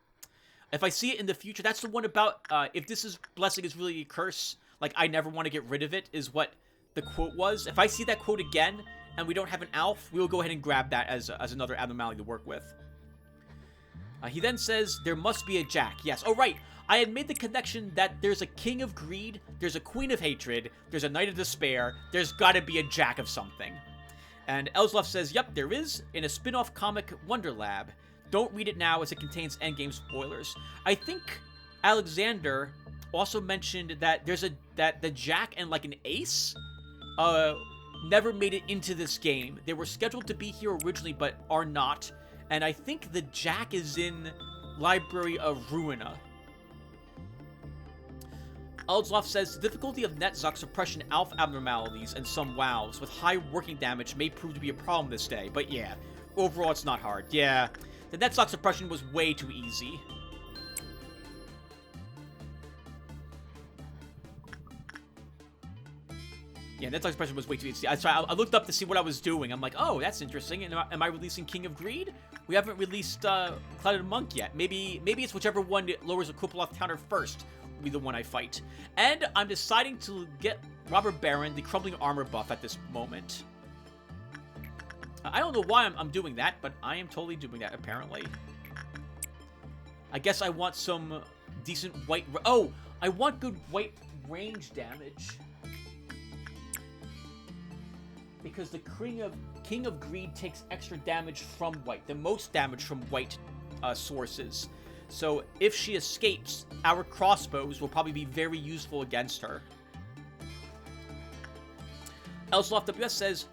if I see it in the future, that's the one about, if this is blessing is really a curse, like, I never want to get rid of it, is what the quote was. If I see that quote again, and we don't have an Alf, we will go ahead and grab that as another abnormality to work with. He then says, there must be a Jack. Yes. Oh, right. I had made the connection that there's a King of Greed, there's a Queen of Hatred, there's a Knight of Despair, there's gotta be a Jack of something. And Elsloff says, yep, there is, in a spin-off comic, Wonder Lab. Don't read it now as it contains endgame spoilers. I think Alexander also mentioned that there's that the Jack and like an Ace never made it into this game. They were scheduled to be here originally, but are not. And I think the Jack is in Library of Ruina. Eldsloff says, the difficulty of Netzuk suppression alpha abnormalities and some wows with high working damage may prove to be a problem this day. But yeah, overall it's not hard. Yeah, the Netzuk suppression was way too easy. Yeah, Netzuk suppression was way too easy. I looked up to see what I was doing. I'm like, oh, that's interesting. And am I releasing King of Greed? We haven't released Clouded Monk yet. Maybe it's whichever one that lowers the Kupolov counter first will be the one I fight. And I'm deciding to get Robert Baron the Crumbling Armor buff at this moment. I don't know why I'm doing that, but I am totally doing that, apparently. I guess I want some decent white... Oh, I want good white range damage. Because the King of Greed takes extra damage from white. The most damage from white sources. So if she escapes, our crossbows will probably be very useful against her. Elsloff WS says,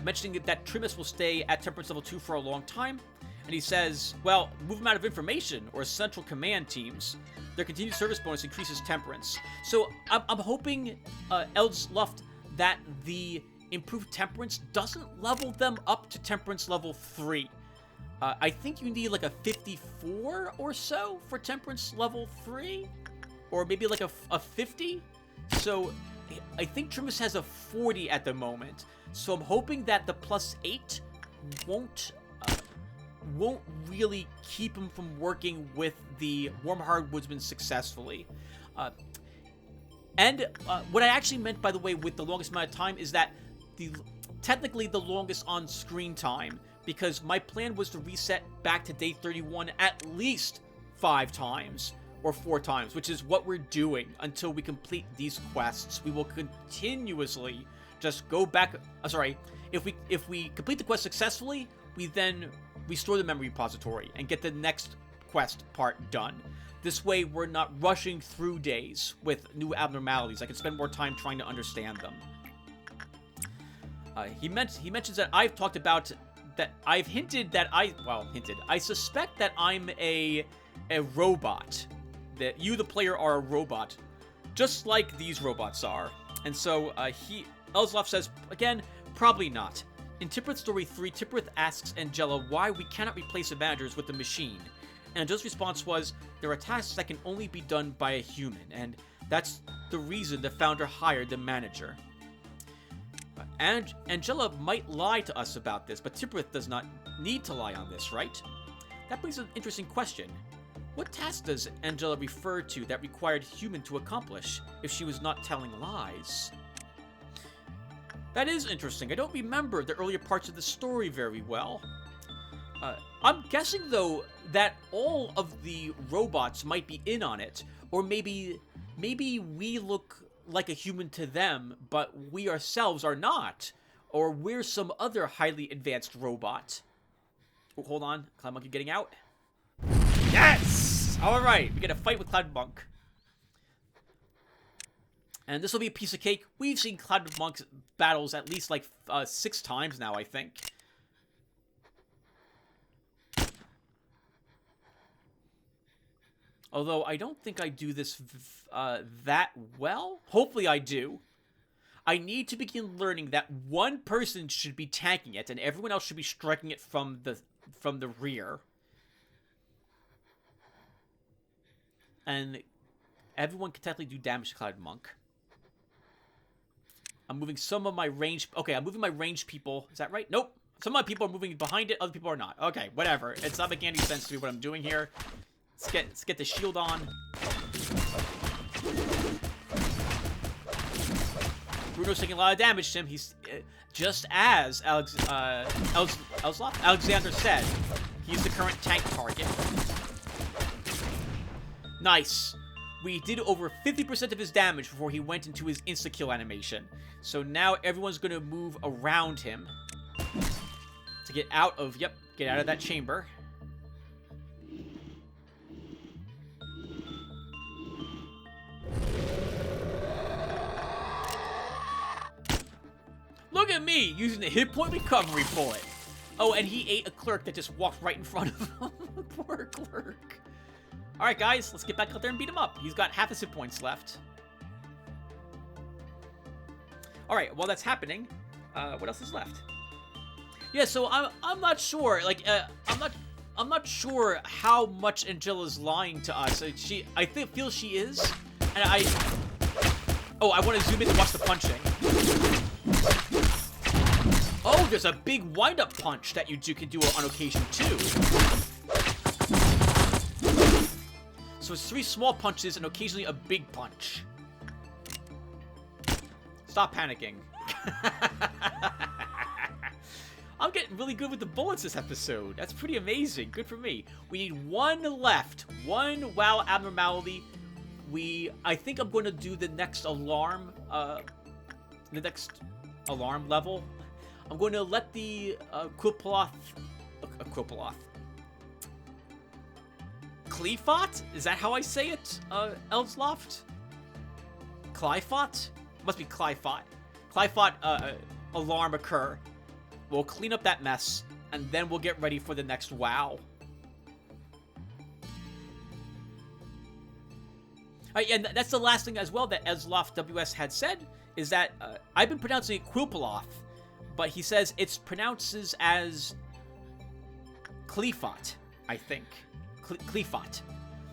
mentioning that Trimus will stay at Temperance Level 2 for a long time. And he says, well, movement of information or central command teams. Their continued service bonus increases Temperance. So I'm hoping, Elsloff, that the improved Temperance doesn't level them up to Temperance Level 3. I think you need like a 54 or so for Temperance Level 3. Or maybe like a 50. So I think Trimus has a 40 at the moment. So I'm hoping that the +8 won't really keep him from working with the Warmhearted Woodsman successfully. And what I actually meant, by the way, with the longest amount of time is that technically the longest on screen time, because my plan was to reset back to day 31 at least 5 times or 4 times, which is what we're doing until we complete these quests. We will continuously just go back. If we complete the quest successfully, we then restore the memory repository and get the next quest part done. This way, we're not rushing through days with new abnormalities. I can spend more time trying to understand them. He mentions that I've talked about that I've hinted that I suspect that I'm a robot. That you, the player, are a robot, just like these robots are. And so Elsloff says again, probably not. In Tipperith Story 3, Tipperith asks Angela why we cannot replace the managers with the machine. And Angela's response was, there are tasks that can only be done by a human, and that's the reason the founder hired the manager. And Angela might lie to us about this, but Tipperith does not need to lie on this, right? That brings an interesting question. What task does Angela refer to that required human to accomplish if she was not telling lies? That is interesting. I don't remember the earlier parts of the story very well. I'm guessing, though, that all of the robots might be in on it, or maybe we look like a human to them, but we ourselves are not, or we're some other highly advanced robot. Oh, hold on, Cloud Monkey getting out. Yes! All right, we get a fight with Cloud Monk. And this will be a piece of cake. We've seen Cloud Monk's battles at least like 6 times now, I think. Although I don't think I do this that well. Hopefully I do. I need to begin learning that one person should be tanking it and everyone else should be striking it from the rear. And everyone can technically do damage to Cloud Monk. I'm moving some of my range... Okay, I'm moving my ranged people. Is that right? Nope. Some of my people are moving behind it, other people are not. Okay, whatever. It's not making any sense to me what I'm doing here. Let's get the shield on. Bruno's taking a lot of damage to him. He's just as Alexander said, he's the current tank target. Nice. We did over 50% of his damage before he went into his insta-kill animation. So now everyone's going to move around him to get out of, get out of that chamber. Look at me, using the hit point recovery bullet. Oh, and he ate a clerk that just walked right in front of him. Poor clerk. Alright, guys, let's get back out there and beat him up. He's got half his hit points left. Alright, while that's happening, what else is left? Yeah, so I'm not sure. Like, I'm not sure how much Angela's lying to us. I feel she is, and I want to zoom in to watch the punching. Oh, there's a big wind-up punch that you can do on occasion too. So it's 3 small punches and occasionally a big punch. Stop panicking. I'm getting really good with the bullets this episode. That's pretty amazing. Good for me. We need 1 left. 1 WoW abnormality. I think I'm going to do the next alarm. Level. I'm going to let the Cleafot? Is that how I say it, Eldsloft? Clyfot? Must be Clyfot. Clyfot, alarm occur. We'll clean up that mess, and then we'll get ready for the next WoW. And that's the last thing as well that Eldsloft WS had said, is that I've been pronouncing it Quilpaloth, but he says it's pronounces as Cleafot, I think. Cleafot.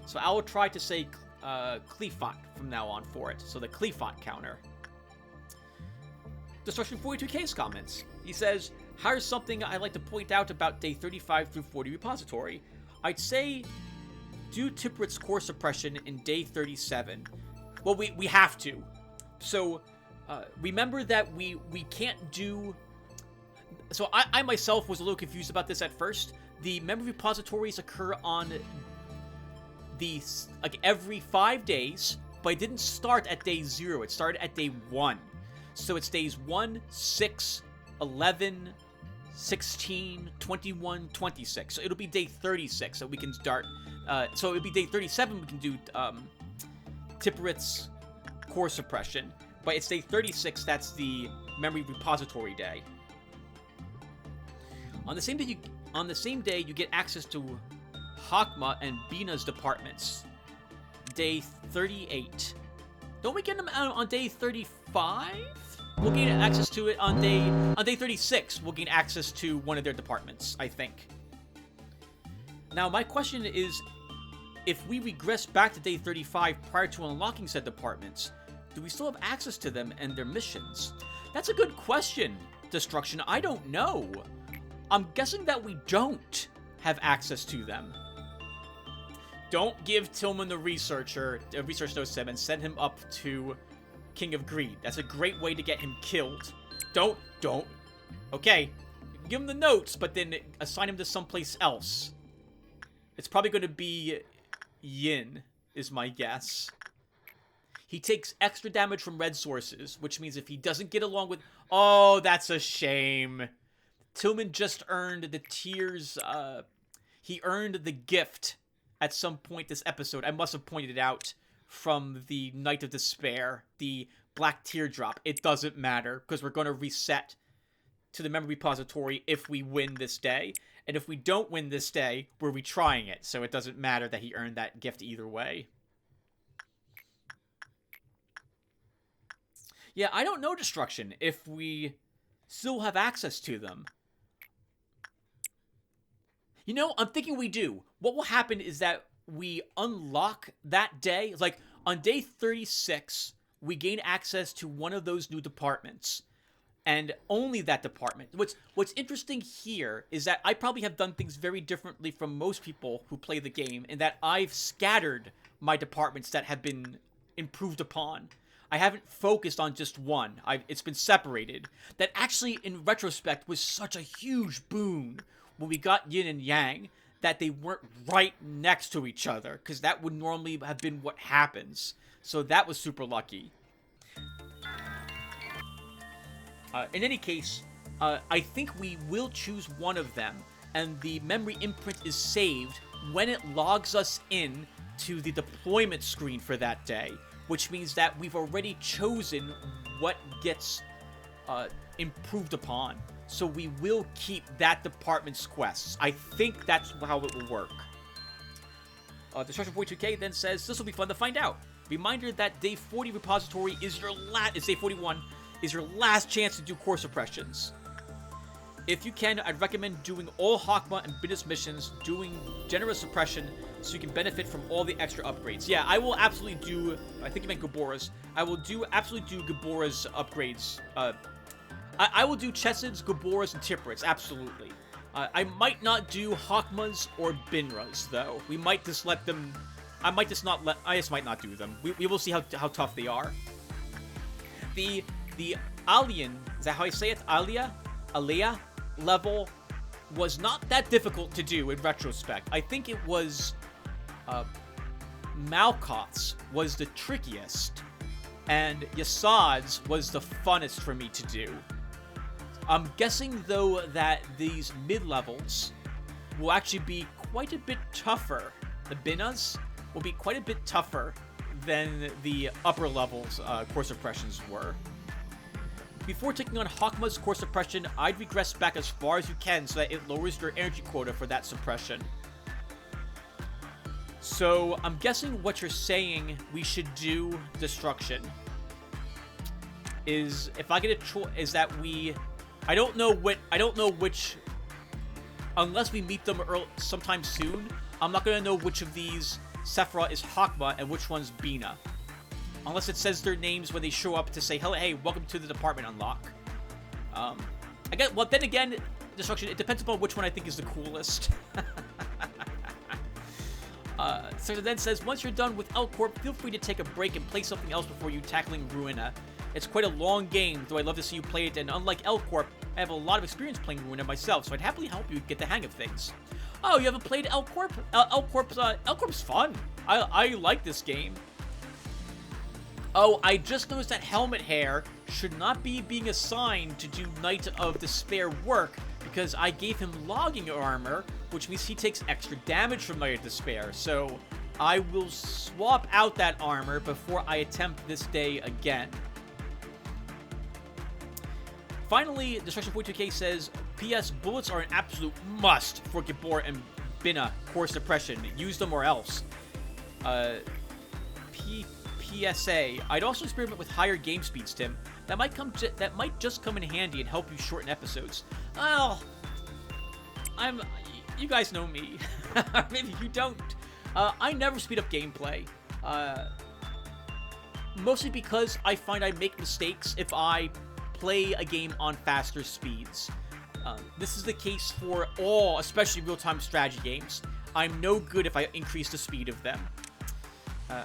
So I will try to say Cleafot from now on for it. So the Cleafot counter. Destruction 42K's comments. He says, here's something I'd like to point out about day 35 through 40 repository. I'd say do Temperance core suppression in day 37. Well, we have to. So remember that we can't do... So I myself was a little confused about this at first. The memory repositories occur on every 5 days, but it didn't start at day 0. It started at day 1. So it's days 1, 6, 11, 16, 21, 26. So it'll be day 36 that we can start. So it'll be day 37 we can do Temperance core suppression. But it's day 36 that's the memory repository day. On the same day, you get access to Hakma and Bina's departments. Day 38. Don't we get them on day 35? We'll gain access to it on day 36. We'll gain access to one of their departments, I think. Now, my question is, if we regress back to day 35 prior to unlocking said departments, do we still have access to them and their missions? That's a good question, Destruction. I don't know. I'm guessing that we don't have access to them. Don't give Tillman the research notes him and send him up to King of Greed. That's a great way to get him killed. Don't. Okay, give him the notes, but then assign him to someplace else. It's probably going to be Yin, is my guess. He takes extra damage from red sources, which means if he doesn't get along with... Oh, that's a shame. Tillman just earned the tears, he earned the gift at some point this episode. I must have pointed it out from the Night of Despair, the black teardrop. It doesn't matter, because we're going to reset to the memory repository if we win this day. And if we don't win this day, we're retrying it, so it doesn't matter that he earned that gift either way. Yeah, I don't know, Destruction, if we still have access to them. You know, I'm thinking we do. What will happen is that we unlock that day. Like, on day 36, we gain access to one of those new departments. And only that department. What's interesting here is that I probably have done things very differently from most people who play the game, in that I've scattered my departments that have been improved upon. I haven't focused on just one. It's been separated. That actually, in retrospect, was such a huge boon when we got Yin and Yang, that they weren't right next to each other, because that would normally have been what happens. So that was super lucky. In any case, I think we will choose one of them, and the memory imprint is saved when it logs us in to the deployment screen for that day, which means that we've already chosen what gets improved upon. So we will keep that department's quests. I think that's how it will work. Destruction 42K then says, this will be fun to find out. Reminder that Day 40 repository is your it's Day 41, is your last chance to do core suppressions. If you can, I'd recommend doing all Hakma and Bina's missions, doing generous suppression, so you can benefit from all the extra upgrades. Yeah, I will absolutely do, I think you meant Gabora's. I will absolutely do Gabora's upgrades. I will do Chesid's, Gabora's, and Temperance, absolutely. I might not do Hakma's or Binra's, though. We might just let them, I just might not do them. We will see how tough they are. The Alien, is that how I say it? Alea level was not that difficult to do in retrospect. I think it was Malkoth's was the trickiest, and Yasad's was the funnest for me to do. I'm guessing, though, that these mid-levels will actually be quite a bit tougher. The Binas will be quite a bit tougher than the upper levels core suppressions were. Before taking on Hakma's core suppression, I'd regress back as far as you can so that it lowers your energy quota for that suppression. So, I'm guessing what you're saying we should do, Destruction, is if I get a choice, is that I don't know which, unless we meet them sometime soon, I'm not going to know which of these Sephiroth is Hakma and which one's Bina. Unless it says their names when they show up to say, hey, welcome to the department unlock. Well, then again, Destruction, it depends upon which one I think is the coolest. So it then says, once you're done with L-Corp, feel free to take a break and play something else before you tackling Ruina. It's quite a long game, though I'd love to see you play it, and unlike L-Corp, I have a lot of experience playing Ruina myself, so I'd happily help you get the hang of things. Oh, you haven't played L-Corp? L-Corp's fun. I like this game. Oh, I just noticed that Helmet Hair should not be being assigned to do Knight of Despair work, because I gave him logging armor, which means he takes extra damage from Knight of Despair, so I will swap out that armor before I attempt this day again. Finally, Destruction 42K says, P.S. Bullets are an absolute must for Gabor and Bina core suppression. Use them or else. PSA. I'd also experiment with higher game speeds, Tim. That might just come in handy and help you shorten episodes. Well, you guys know me. Maybe you don't. I never speed up gameplay. Mostly because I find I make mistakes if I play a game on faster speeds. This is the case for all, especially real-time strategy games. I'm no good if I increase the speed of them.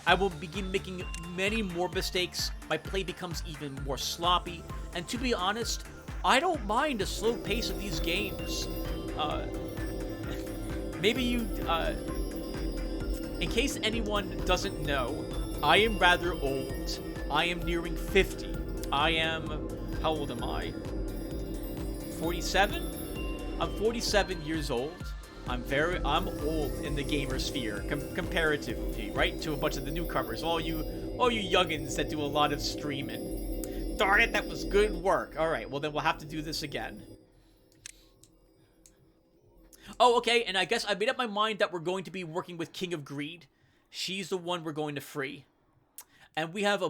I will begin making many more mistakes, my play becomes even more sloppy, and to be honest, I don't mind the slow pace of these games. Maybe you, in case anyone doesn't know, I am rather old. I am nearing 50. How old am I? 47? I'm 47 years old. I'm old in the gamer sphere, comparatively, right? To a bunch of the newcomers, all you youngins that do a lot of streaming. Darn it, that was good work. Alright, well then we'll have to do this again. Oh, okay, and I guess I made up my mind that we're going to be working with King of Greed. She's the one we're going to free. And we have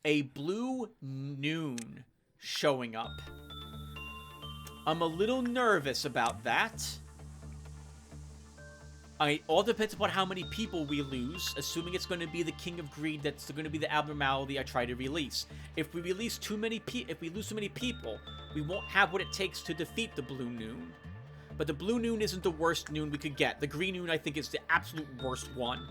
a blue noon showing up. I'm a little nervous about that. It all depends upon how many people we lose, assuming it's going to be the King of Greed that's going to be the abnormality I try to release. If we release too many if we lose too many people, we won't have what it takes to defeat the Blue Noon. But the Blue Noon isn't the worst Noon we could get. The Green Noon, I think, is the absolute worst one.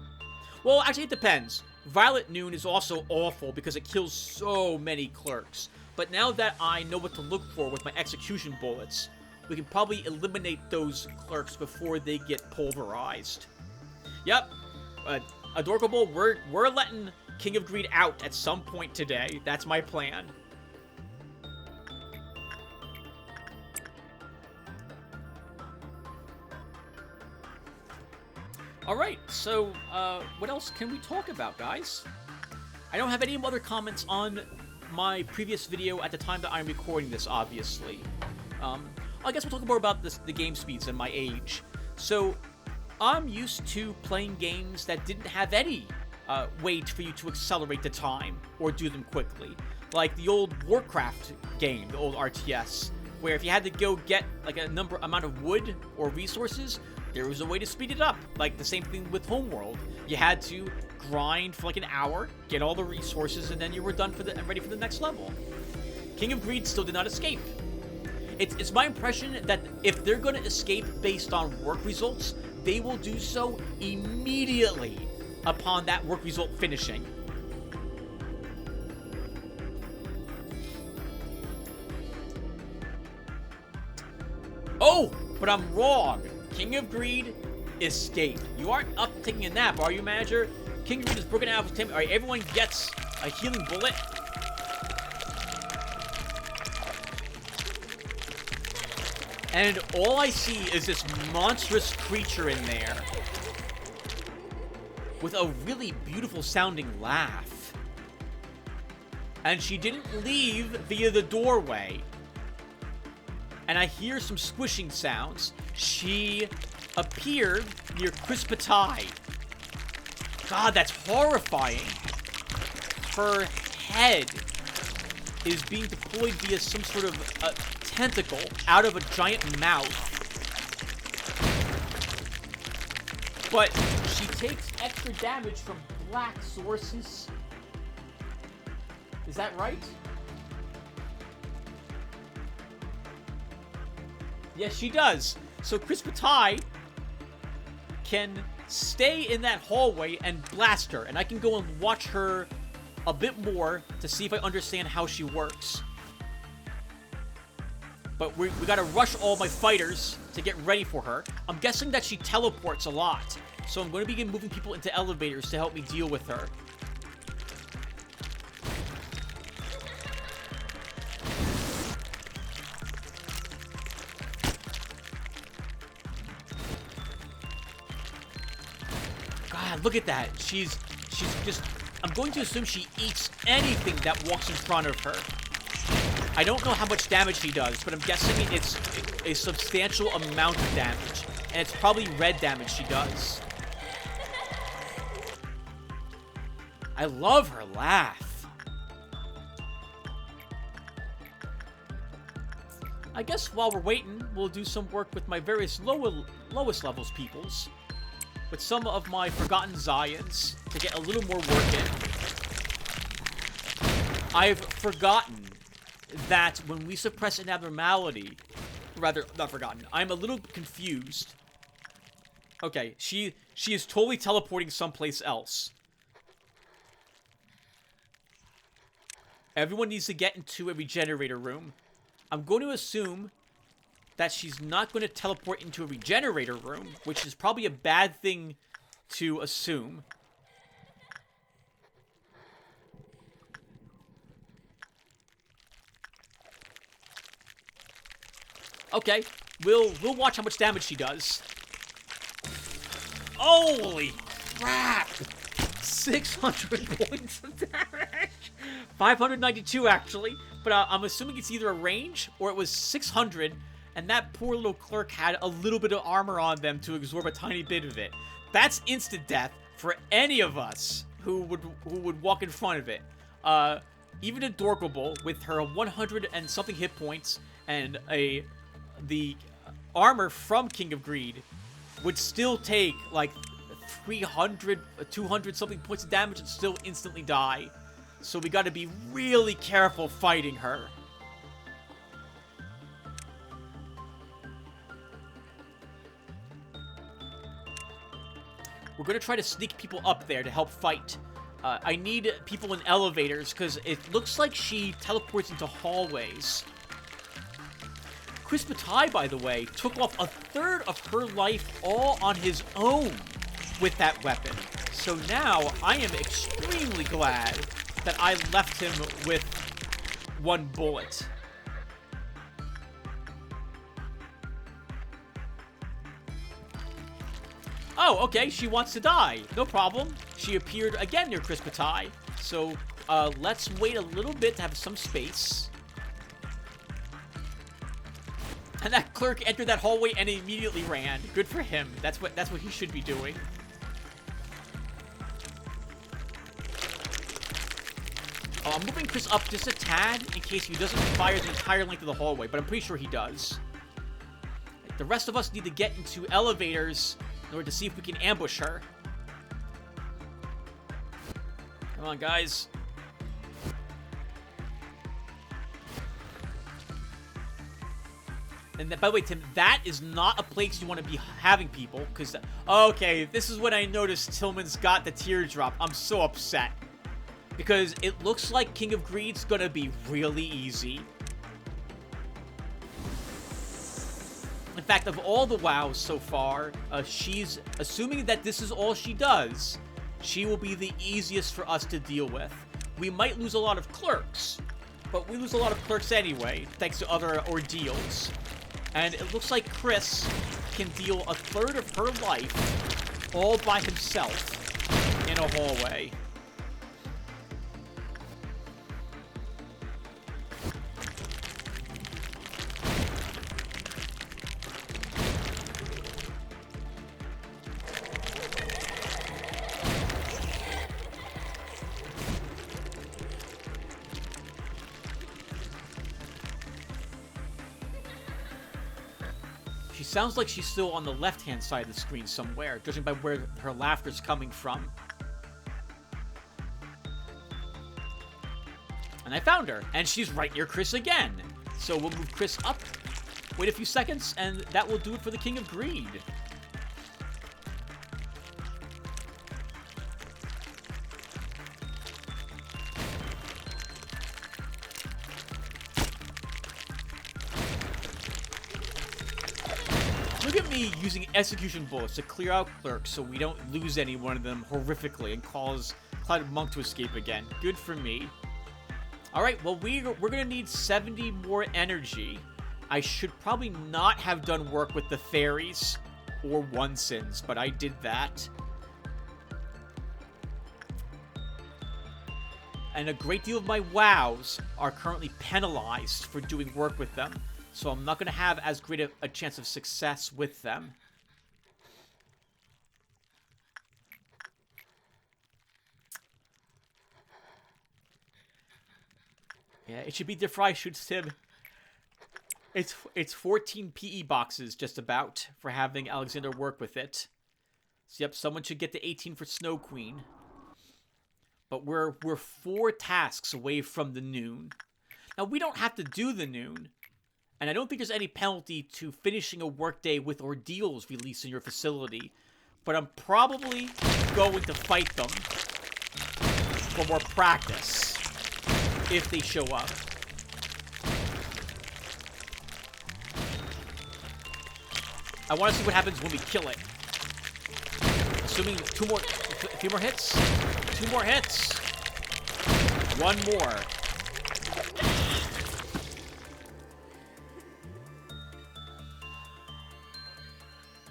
Well, actually, it depends. Violet Noon is also awful because it kills so many clerks. But now that I know what to look for with my execution bullets, we can probably eliminate those clerks before they get pulverized. Yep. Adorable, we're letting King of Greed out at some point today. That's my plan. Alright, so, what else can we talk about, guys? I don't have any other comments on my previous video at the time that I'm recording this, obviously. I guess we'll talk more about the game speeds and my age. So, I'm used to playing games that didn't have any way for you to accelerate the time or do them quickly. Like the old Warcraft game, the old RTS, where if you had to go get like amount of wood or resources, there was a way to speed it up. Like the same thing with Homeworld. You had to grind for like an hour, get all the resources, and then you were done and ready for the next level. King of Greed still did not escape. It's my impression that if they're going to escape based on work results, they will do so immediately upon that work result finishing. Oh, but I'm wrong. King of Greed escaped. You aren't up taking a nap, are you, Manager? King of Greed is broken out of his. Alright, everyone gets a healing bullet. And all I see is this monstrous creature in there with a really beautiful sounding laugh. And she didn't leave via the doorway. And I hear some squishing sounds. She appeared near Crispatai. God, that's horrifying. Her head is being deployed via some sort of tentacle out of a giant mouth. But she takes extra damage from black sources. Is that right? Yes, she does. So Crispatai can stay in that hallway and blast her, and I can go and watch her a bit more to see if I understand how she works. But we gotta rush all my fighters to get ready for her. I'm guessing that she teleports a lot, so I'm going to begin moving people into elevators to help me deal with her. God, look at that. She's just... I'm going to assume she eats anything that walks in front of her. I don't know how much damage she does, but I'm guessing it's a substantial amount of damage. And it's probably red damage she does. I love her laugh. I guess while we're waiting, we'll do some work with my various lowest levels peoples. With some of my Forgotten Zions to get a little more work in. I've forgotten that when we suppress an abnormality, rather, not forgotten, I'm a little confused. Okay, she is totally teleporting someplace else. Everyone needs to get into a regenerator room. I'm going to assume that she's not going to teleport into a regenerator room, which is probably a bad thing to assume. Okay, we'll watch how much damage she does. Holy crap! 600 points of damage! 592 actually, but I'm assuming it's either a range or it was 600. And that poor little clerk had a little bit of armor on them to absorb a tiny bit of it. That's instant death for any of us who would walk in front of it. Even Adorable with her 100 and something hit points and the armor from King of Greed would still take, like, 300, 200 something points of damage and still instantly die. So we gotta be really careful fighting her. We're gonna try to sneak people up there to help fight. I need people in elevators, because it looks like she teleports into hallways. Chris Bataille, by the way, took off a third of her life all on his own with that weapon. So now I am extremely glad that I left him with one bullet. Oh, okay, she wants to die. No problem. She appeared again near Chris Bataille. So, let's wait a little bit to have some space. And that clerk entered that hallway and immediately ran. Good for him. That's what he should be doing. Oh, I'm moving Chris up just a tad in case he doesn't fire the entire length of the hallway, but I'm pretty sure he does. The rest of us need to get into elevators in order to see if we can ambush her. Come on, guys. And by the way, Tim, that is not a place you want to be having people, because... Okay, this is when I noticed Tillman's got the teardrop. I'm so upset. Because it looks like King of Greed's gonna be really easy. In fact, of all the WoWs so far, she's assuming that this is all she does. She will be the easiest for us to deal with. We might lose a lot of clerks, but we lose a lot of clerks anyway, thanks to other ordeals. And it looks like Chris can deal a third of her life all by himself in a hallway. Sounds like she's still on the left-hand side of the screen somewhere, judging by where her laughter's coming from. And I found her, and she's right near Chris again. So we'll move Chris up, wait a few seconds, and that will do it for the King of Greed. Look at me using execution bullets to clear out clerks so we don't lose any one of them horrifically and cause Clouded Monk to escape again. Good for me. Alright, well, we're going to need 70 more energy. I should probably not have done work with the fairies or Onesins, but I did that. And a great deal of my WoWs are currently penalized for doing work with them. So I'm not going to have as great a chance of success with them. Yeah, it should be DeFry shoots Tim. It's 14 PE boxes just about for having Alexander work with it. So yep, someone should get to 18 for Snow Queen. But we're 4 tasks away from the noon. Now we don't have to do the noon. And I don't think there's any penalty to finishing a workday with ordeals released in your facility. But I'm probably going to fight them for more practice if they show up. I want to see what happens when we kill it. Assuming a few more hits. 2 more hits. 1 more.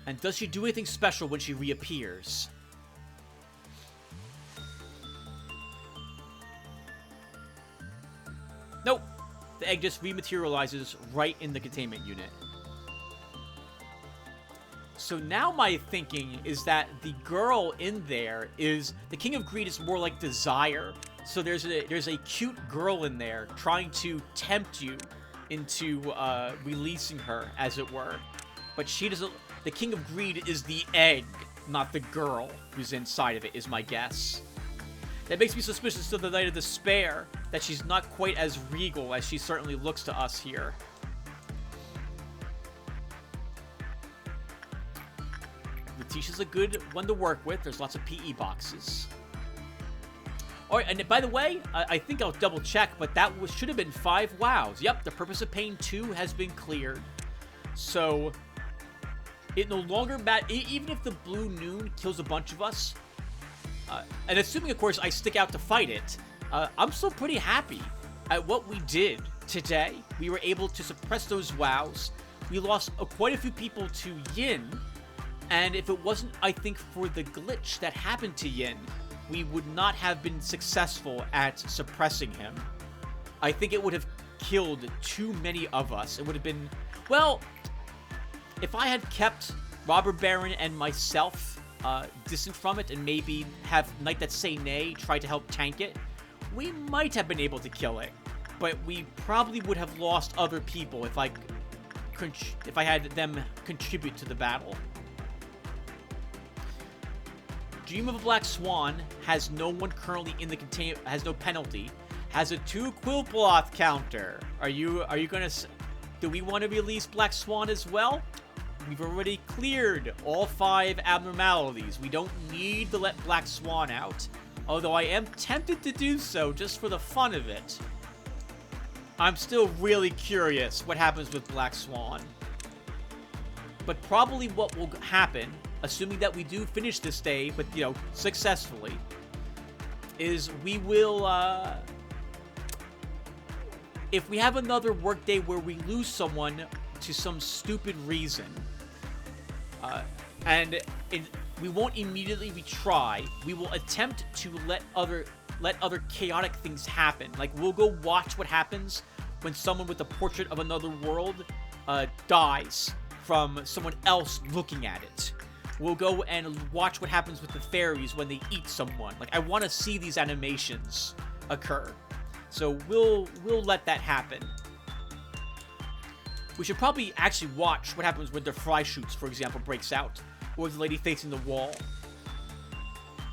And does she do anything special when she reappears? Nope. The egg just rematerializes right in the containment unit. So now my thinking is that the girl in there is... The King of Greed is more like Desire. So there's a cute girl in there trying to tempt you into releasing her, as it were. But she doesn't... the King of Greed is the egg, not the girl who's inside of it, is my guess. That makes me suspicious of the Knight of Despair, that she's not quite as regal as she certainly looks to us here. Letitia's a good one to work with. There's lots of PE boxes. Alright, and by the way, I think I'll double check, but that should have been 5 wows. Yep, the Purpose of Pain 2 has been cleared. So, it no longer matters, even if the Blue Noon kills a bunch of us, and assuming, of course, I stick out to fight it, I'm still pretty happy at what we did today. We were able to suppress those wows. We lost quite a few people to Yin, and if it wasn't, I think, for the glitch that happened to Yin, we would not have been successful at suppressing him. I think it would have killed too many of us. It would have been, well, if I had kept Robber Baron and myself distant from it and maybe have Knight That Say Nay try to help tank it, we might have been able to kill it. But we probably would have lost other people if I had them contribute to the battle. Dream of a Black Swan has no one currently in the container, has no penalty, has a 2 Quillcloth counter. Are you gonna, do we want to release Black Swan as well? We've already cleared all 5 abnormalities. We don't need to let Black Swan out, although I am tempted to do so just for the fun of it. I'm still really curious what happens with Black Swan. But probably what will happen, assuming that we do finish this day, but, you know, successfully, is we will, if we have another workday where we lose someone to some stupid reason, we won't immediately retry. We will attempt to let other chaotic things happen. Like, we'll go watch what happens when someone with a portrait of another world dies from someone else looking at it. We'll go and watch what happens with the fairies when they eat someone. Like, I want to see these animations occur. So we'll let that happen. We should probably actually watch what happens when the fry shoots, for example, breaks out, or the lady facing the wall.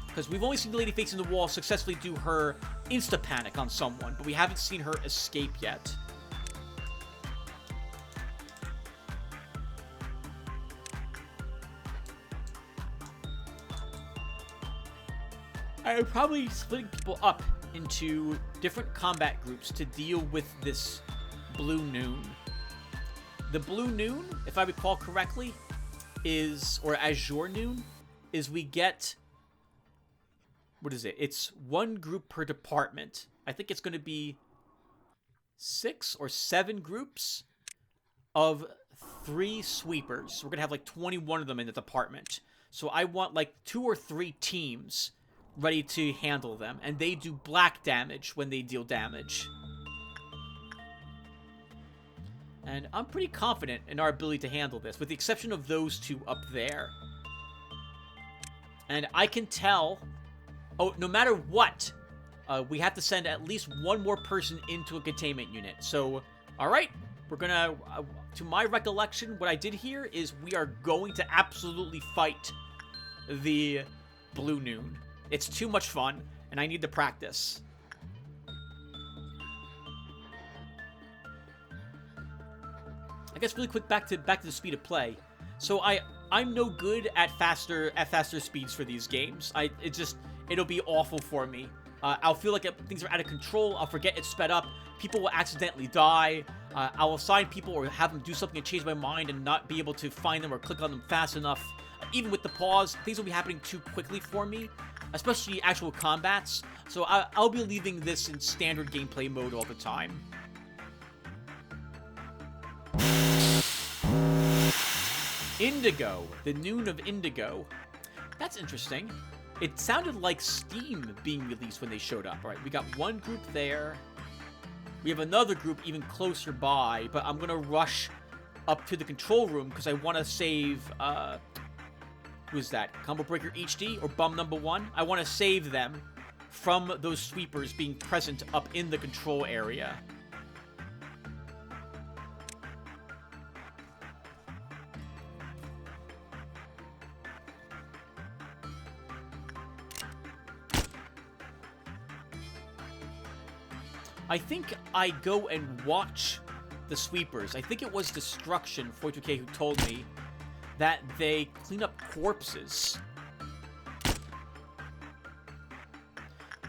Because we've only seen the lady facing the wall successfully do her insta-panic on someone, but we haven't seen her escape yet. I would probably split people up into different combat groups to deal with this Blue Noon. The Blue Noon, if I recall correctly, is, or Azure Noon, is we get, what is it? It's 1 group per department. I think it's going to be 6 or 7 groups of 3 sweepers. We're going to have like 21 of them in the department. So I want like 2 or 3 teams ready to handle them. And they do black damage when they deal damage. And I'm pretty confident in our ability to handle this, with the exception of those 2 up there. And I can tell, oh, no matter what, we have to send at least 1 more person into a containment unit. So, alright, we're gonna, to my recollection, what I did here is we are going to absolutely fight the Blue Noon. It's too much fun, and I need to practice. I guess really quick back to the speed of play. So I'm no good at faster speeds for these games. It'll be awful for me. I'll feel like things are out of control. I'll forget it's sped up. People will accidentally die. I'll assign people or have them do something and change my mind and not be able to find them or click on them fast enough. Even with the pause, things will be happening too quickly for me, especially actual combats. So I'll be leaving this in standard gameplay mode all the time. Indigo, the Noon of Indigo. That's interesting. It sounded like Steam being released when they showed up. All right, we got 1 group there. We have another group even closer by, but I'm gonna rush up to the control room because I want to save, who's that? Combo Breaker HD or Bum Number 1? I want to save them from those sweepers being present up in the control area. I think I go and watch the sweepers. I think it was Destruction, 42K, who told me that they clean up corpses.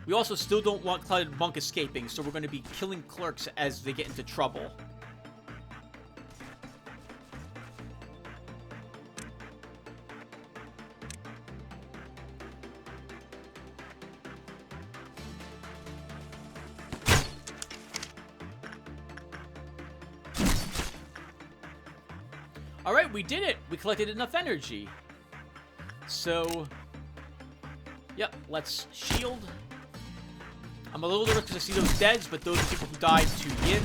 We also still don't want Clouded Monk escaping, so we're going to be killing clerks as they get into trouble. Alright, we did it! We collected enough energy. So, yep, let's shield. I'm a little nervous because I see those deads, but those are people who died to Yin.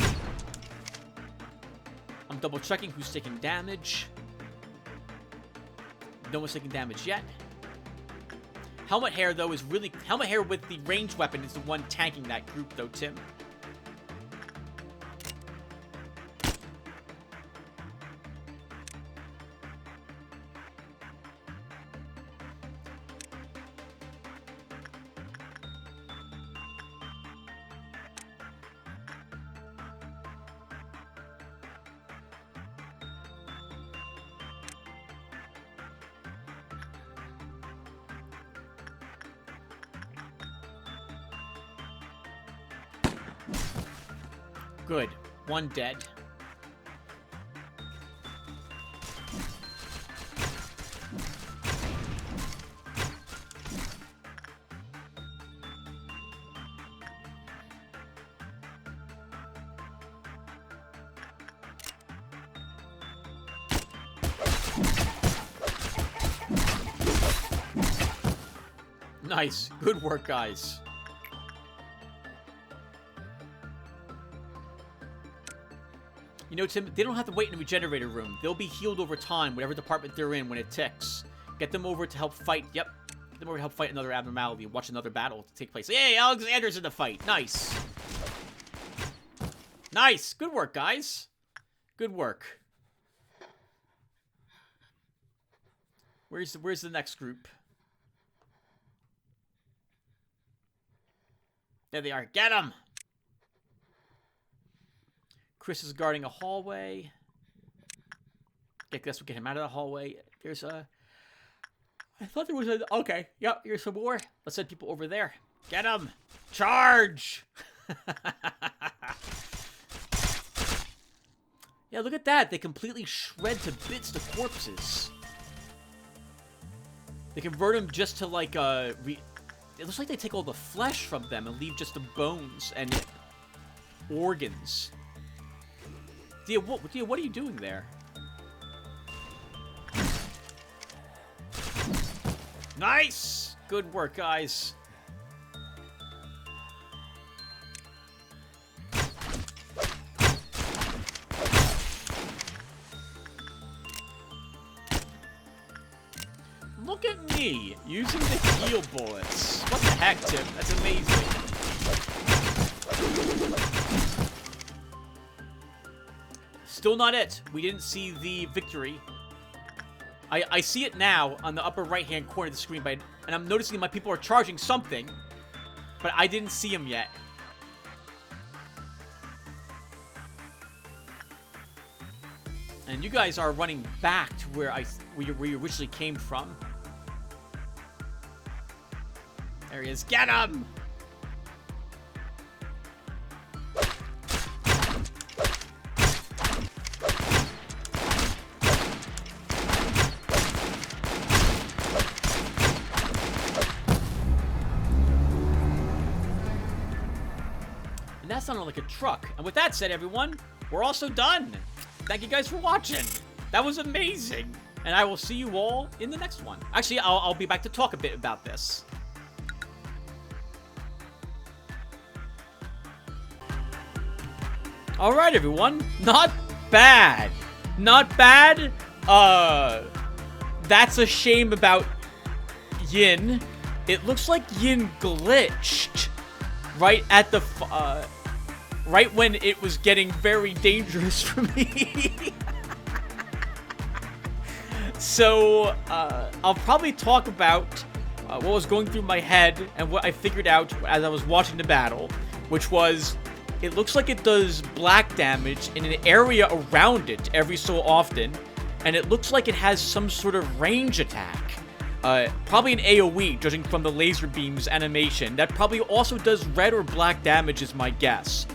I'm double checking who's taking damage. No one's taking damage yet. Helmet Hair, though, is really... Helmet Hair with the ranged weapon is the one tanking that group, though, Tim. Good. One dead. Nice. Good work, guys. You know, Tim, they don't have to wait in the regenerator room. They'll be healed over time, whatever department they're in when it ticks. Get them over to help fight. Yep. Get them over to help fight another abnormality and watch another battle take place. Hey, Alexander's in the fight. Nice. Nice. Good work, guys. Good work. Where's the next group? There they are. Get them! Chris is guarding a hallway. I guess we'll get him out of the hallway. There's a... I thought there was a... Okay. Yep, here's some more. Let's send people over there. Get them! Charge! Yeah, look at that. They completely shred to bits the corpses. They convert them just to, like, it looks like they take all the flesh from them and leave just the bones and organs. Dia, what are you doing there? Nice! Good work, guys. Look at me, using the heal bullets. What the heck, Tim? That's amazing. Still not it. We didn't see the victory. I see it now on the upper right-hand corner of the screen, and I'm noticing my people are charging something, but I didn't see them yet. And you guys are running back to where you originally came from. There he is. Get him! And that sounded like a truck. And with that said, everyone, we're also done. Thank you guys for watching. That was amazing. And I will see you all in the next one. Actually, I'll be back to talk a bit about this. Alright, everyone. Not bad. Not bad. That's a shame about Yin. It looks like Yin glitched right at the... right when it was getting very dangerous for me. So, I'll probably talk about what was going through my head and what I figured out as I was watching the battle, which was it looks like it does black damage in an area around it every so often, and it looks like it has some sort of range attack. Probably an AoE, judging from the laser beams animation. That probably also does red or black damage is my guess.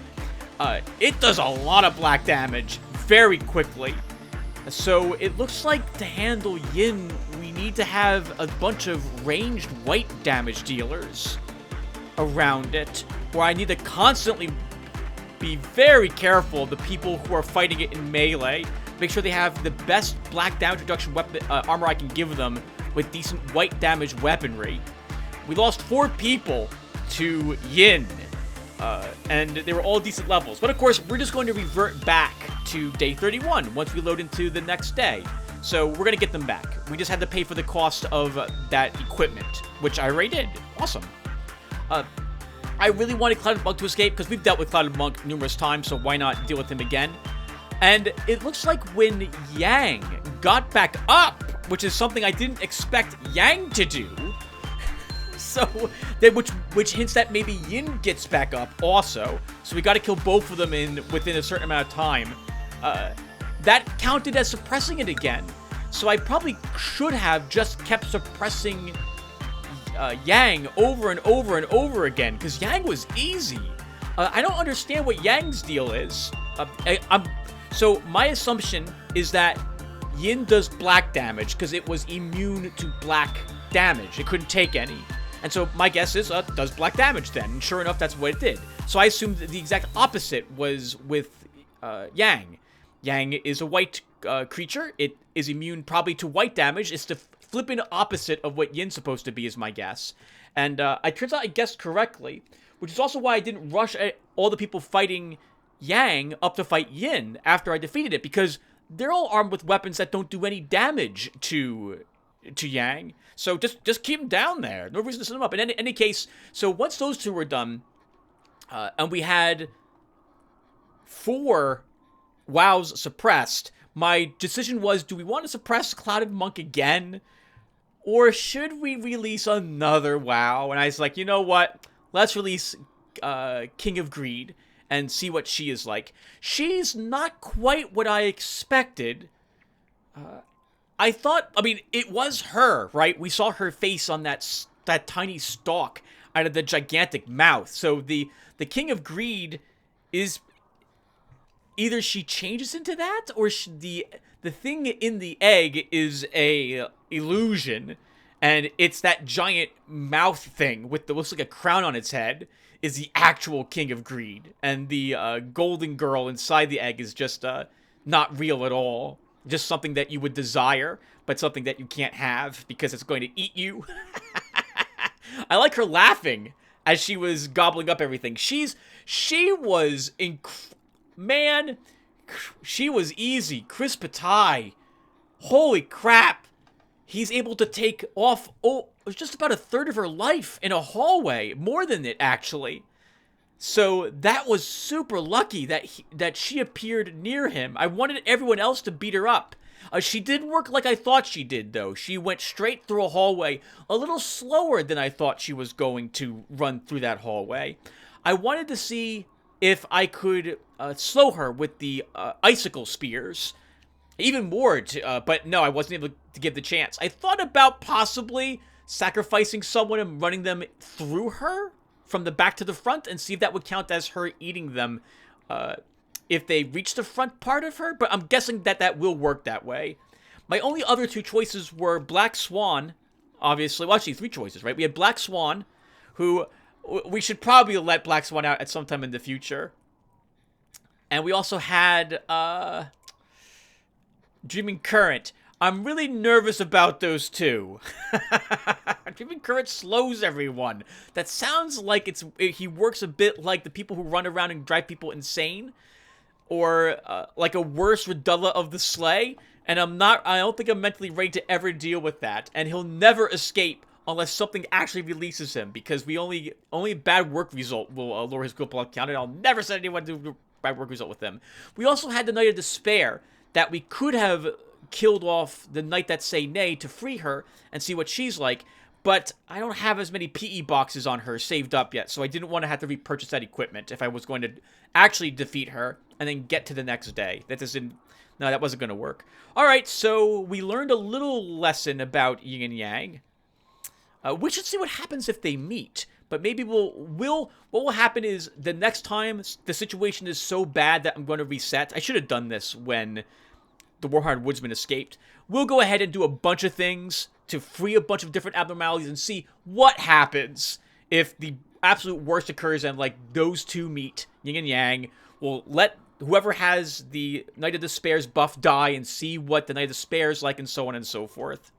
It does a lot of black damage very quickly. So it looks like to handle Yin, we need to have a bunch of ranged white damage dealers around it, where I need to constantly be very careful of the people who are fighting it in melee. Make sure they have the best black damage reduction weapon armor I can give them with decent white damage weaponry. We lost 4 people to Yin, and they were all decent levels. But of course, we're just going to revert back to day 31 once we load into the next day. So we're going to get them back. We just had to pay for the cost of that equipment, which I already did. Awesome. I really wanted Clouded Monk to escape because we've dealt with Clouded Monk numerous times, so why not deal with him again? And it looks like when Yang got back up, which is something I didn't expect Yang to do, so which hints that maybe Yin gets back up also. So we got to kill both of them within a certain amount of time. That counted as suppressing it again. So I probably should have just kept suppressing Yang over and over and over again, because Yang was easy. I don't understand what Yang's deal is. So my assumption is that Yin does black damage because it was immune to black damage. It couldn't take any. And so my guess is does black damage then. And sure enough, that's what it did. So I assumed that the exact opposite was with Yang. Yang is a white creature. It is immune probably to white damage. It's the flippant opposite of what Yin's supposed to be is my guess. And it turns out I guessed correctly, which is also why I didn't rush all the people fighting Yang up to fight Yin after I defeated it, because they're all armed with weapons that don't do any damage to Yang. So just keep them down there. No reason to set them up. In any case, so once those two were done, and we had 4 wows suppressed, my decision was, do we want to suppress Clouded Monk again? Or should we release another wow? And I was like, you know what? Let's release King of Greed and see what she is like. She's not quite what I expected. I mean, it was her, right? We saw her face on that tiny stalk out of the gigantic mouth. So the King of Greed is either she changes into that, or the thing in the egg is a illusion, and it's that giant mouth thing with looks like a crown on its head is the actual King of Greed, and the golden girl inside the egg is just not real at all. Just something that you would desire, but something that you can't have because it's going to eat you. I like her laughing as she was gobbling up everything. She was man, she was easy. Chris Patai, holy crap. He's able to take off, it was just about 1/3 of her life in a hallway. More than it, actually. So that was super lucky that she appeared near him. I wanted everyone else to beat her up. She didn't work like I thought she did, though. She went straight through a hallway, a little slower than I thought she was going to run through that hallway. I wanted to see if I could slow her with the icicle spears. Even more, but no, I wasn't able to give the chance. I thought about possibly sacrificing someone and running them through her from the back to the front and see if that would count as her eating them if they reach the front part of her, but I'm guessing that will work that way. My only other 2 choices were Black Swan, obviously. Well, actually, 3 choices, right? We had Black Swan, who we should probably let Black Swan out at some time in the future. And we also had Dreaming Current. I'm really nervous about those 2. Dreaming Current slows everyone. That sounds like he works a bit like the people who run around and drive people insane, or like a worse Redulla of the Slay. And I don't think I'm mentally ready to ever deal with that. And he'll never escape unless something actually releases him, because only bad work result will lower his skill block count, and I'll never send anyone to do a bad work result with him. We also had the Knight of Despair that we could have killed off the Knight that say nay to free her and see what she's like, But I don't have as many PE boxes on her saved up yet, so I didn't want to have to repurchase that equipment if I was going to actually defeat her and then get to the next day. No, that wasn't going to work. Alright, so we learned a little lesson about yin and yang. We should see what happens if they meet. But maybe what will happen is the next time the situation is so bad that I'm going to reset. I should have done this when the Warhard Woodsman escaped. We'll go ahead and do a bunch of things to free a bunch of different abnormalities and see what happens if the absolute worst occurs and, like, those two meet, yin and yang. We'll let whoever has the Knight of Despair's buff die and see what the Knight of Despair is like and so on and so forth.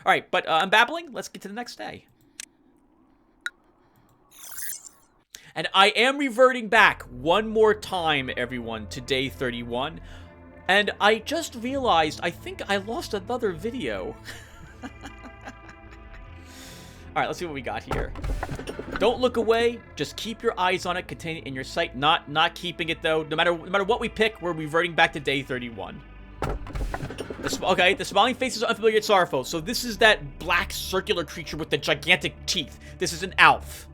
Alright, but I'm babbling. Let's get to the next day. And I am reverting back one more time, everyone, to day 31. And I just realized, I think I lost another video. Alright, let's see what we got here. Don't look away. Just keep your eyes on it. Contain it in your sight. Not keeping it, though. No matter what we pick, we're reverting back to day 31. Okay, the smiling face is unfamiliar yet sorrowful. So this is that black circular creature with the gigantic teeth. This is an Alf.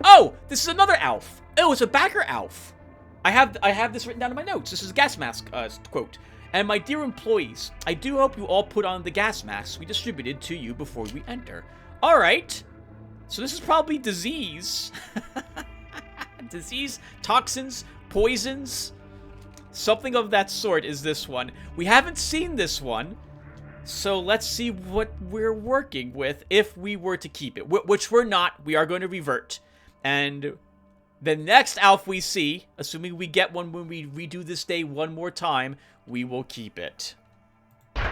Oh, this is another Alf. Oh, it's a backer Alf. I have this written down in my notes. This is a gas mask quote. And my dear employees, I do hope you all put on the gas masks we distributed to you before we enter. All right. So this is probably disease. Disease, toxins, poisons. Something of that sort is this one. We haven't seen this one. So let's see what we're working with if we were to keep it. Which we're not. We are going to revert. And the next Alf we see, assuming we get one when we redo this day one more time, we will keep it. Okay,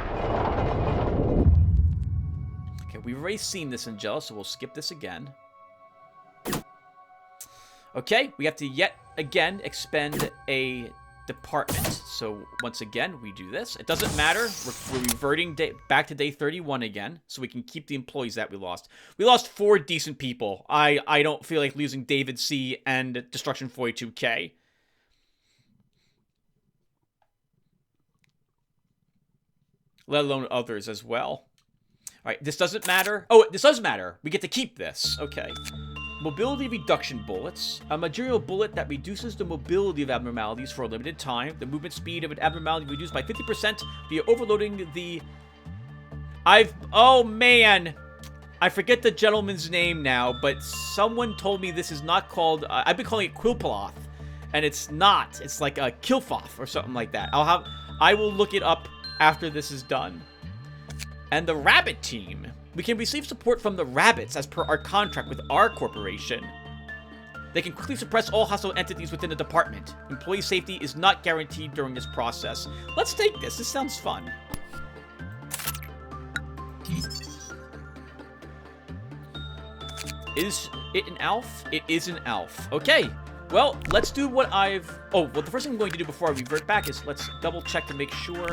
we've already seen this in Angela, so we'll skip this again. Okay, we have to yet again expend a department. So once again, we do this. It doesn't matter. We're reverting back to day 31 again, so we can keep the employees that we lost. We lost 4 decent people. I don't feel like losing David C. and Destruction 42K. Let alone others as well. Alright, this doesn't matter. Oh, this does matter. We get to keep this. Okay. Mobility reduction bullets. A material bullet that reduces the mobility of abnormalities for a limited time. The movement speed of an abnormality reduced by 50% via overloading the... Oh, man. I forget the gentleman's name now, but someone told me this is not called... I've been calling it Quilpaloth, and it's not. It's like a Kilfoth or something like that. I will look it up after this is done. And the Rabbit Team. We can receive support from the rabbits as per our contract with our corporation. They can quickly suppress all hostile entities within the department. Employee safety is not guaranteed during this process. Let's take this. This sounds fun. Is it an Alf? It is an Alf. Okay. Well, let's do what I've... Oh, well, the first thing I'm going to do before I revert back is let's double check to make sure...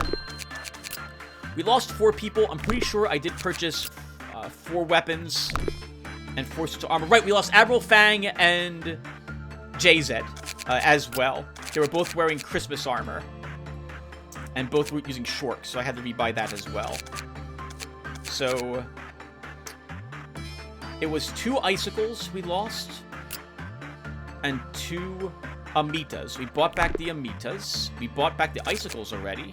We lost 4 people. I'm pretty sure I did purchase 4 weapons and 4 suits of armor. Right, we lost Admiral Fang and JZ as well. They were both wearing Christmas armor. And both were using Shork, so I had to rebuy that as well. So... It was 2 icicles we lost. And 2 Amitas. We bought back the Amitas. We bought back the icicles already.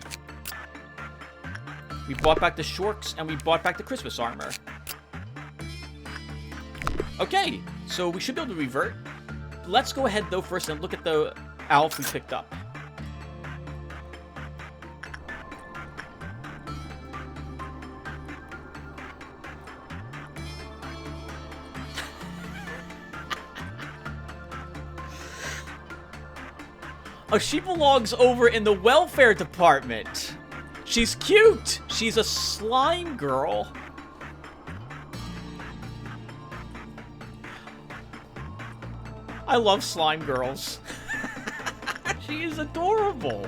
We bought back the Shorks, and we bought back the Christmas armor. Okay, so we should be able to revert. Let's go ahead, though, first and look at the Alf we picked up. Oh, she belongs over in the welfare department. She's cute. She's a slime girl. I love slime girls. She is adorable.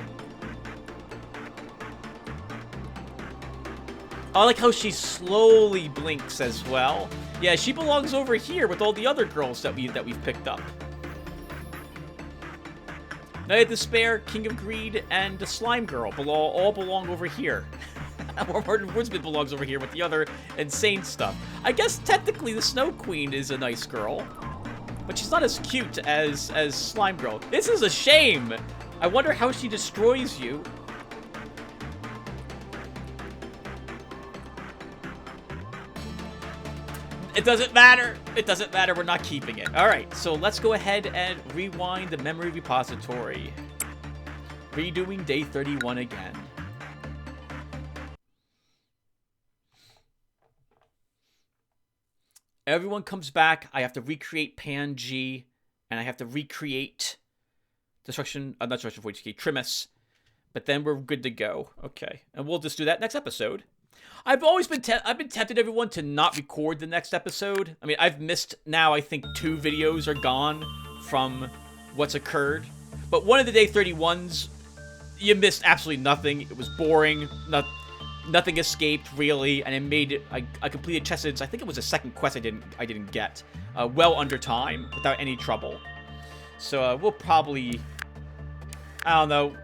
I like how she slowly blinks as well. Yeah, she belongs over here with all the other girls that we've picked up. Knight of Despair, King of Greed, and the Slime Girl all belong over here. Martin Woodsmith belongs over here with the other insane stuff. I guess technically the Snow Queen is a nice girl, but she's not as cute as Slime Girl. This is a shame. I wonder how she destroys you. It doesn't matter. It doesn't matter. We're not keeping it. All right, so let's go ahead and rewind the memory repository. Redoing day 31 again. Everyone comes back. I have to recreate Pan-G, and I have to recreate not Destruction 40K, Trimus. But then we're good to go. Okay, and we'll just do that next episode. I've been tempted, everyone, to not record the next episode. I mean, I've missed now, I think 2 videos are gone from what's occurred. But one of the day 31s, you missed absolutely nothing. It was boring. Nothing escaped, really. And it made I completed Chessed's, I think it was the second quest I didn't get. Well under time, without any trouble. So we'll probably, I don't know.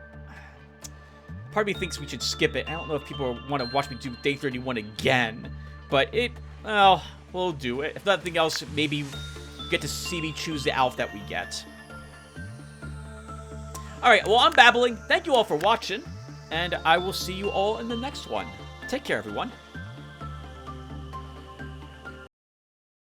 Part of me thinks we should skip it. I don't know if people want to watch me do day 31 again. But well, we'll do it. If nothing else, maybe you get to see me choose the elf that we get. Alright, well, I'm babbling. Thank you all for watching. And I will see you all in the next one. Take care, everyone.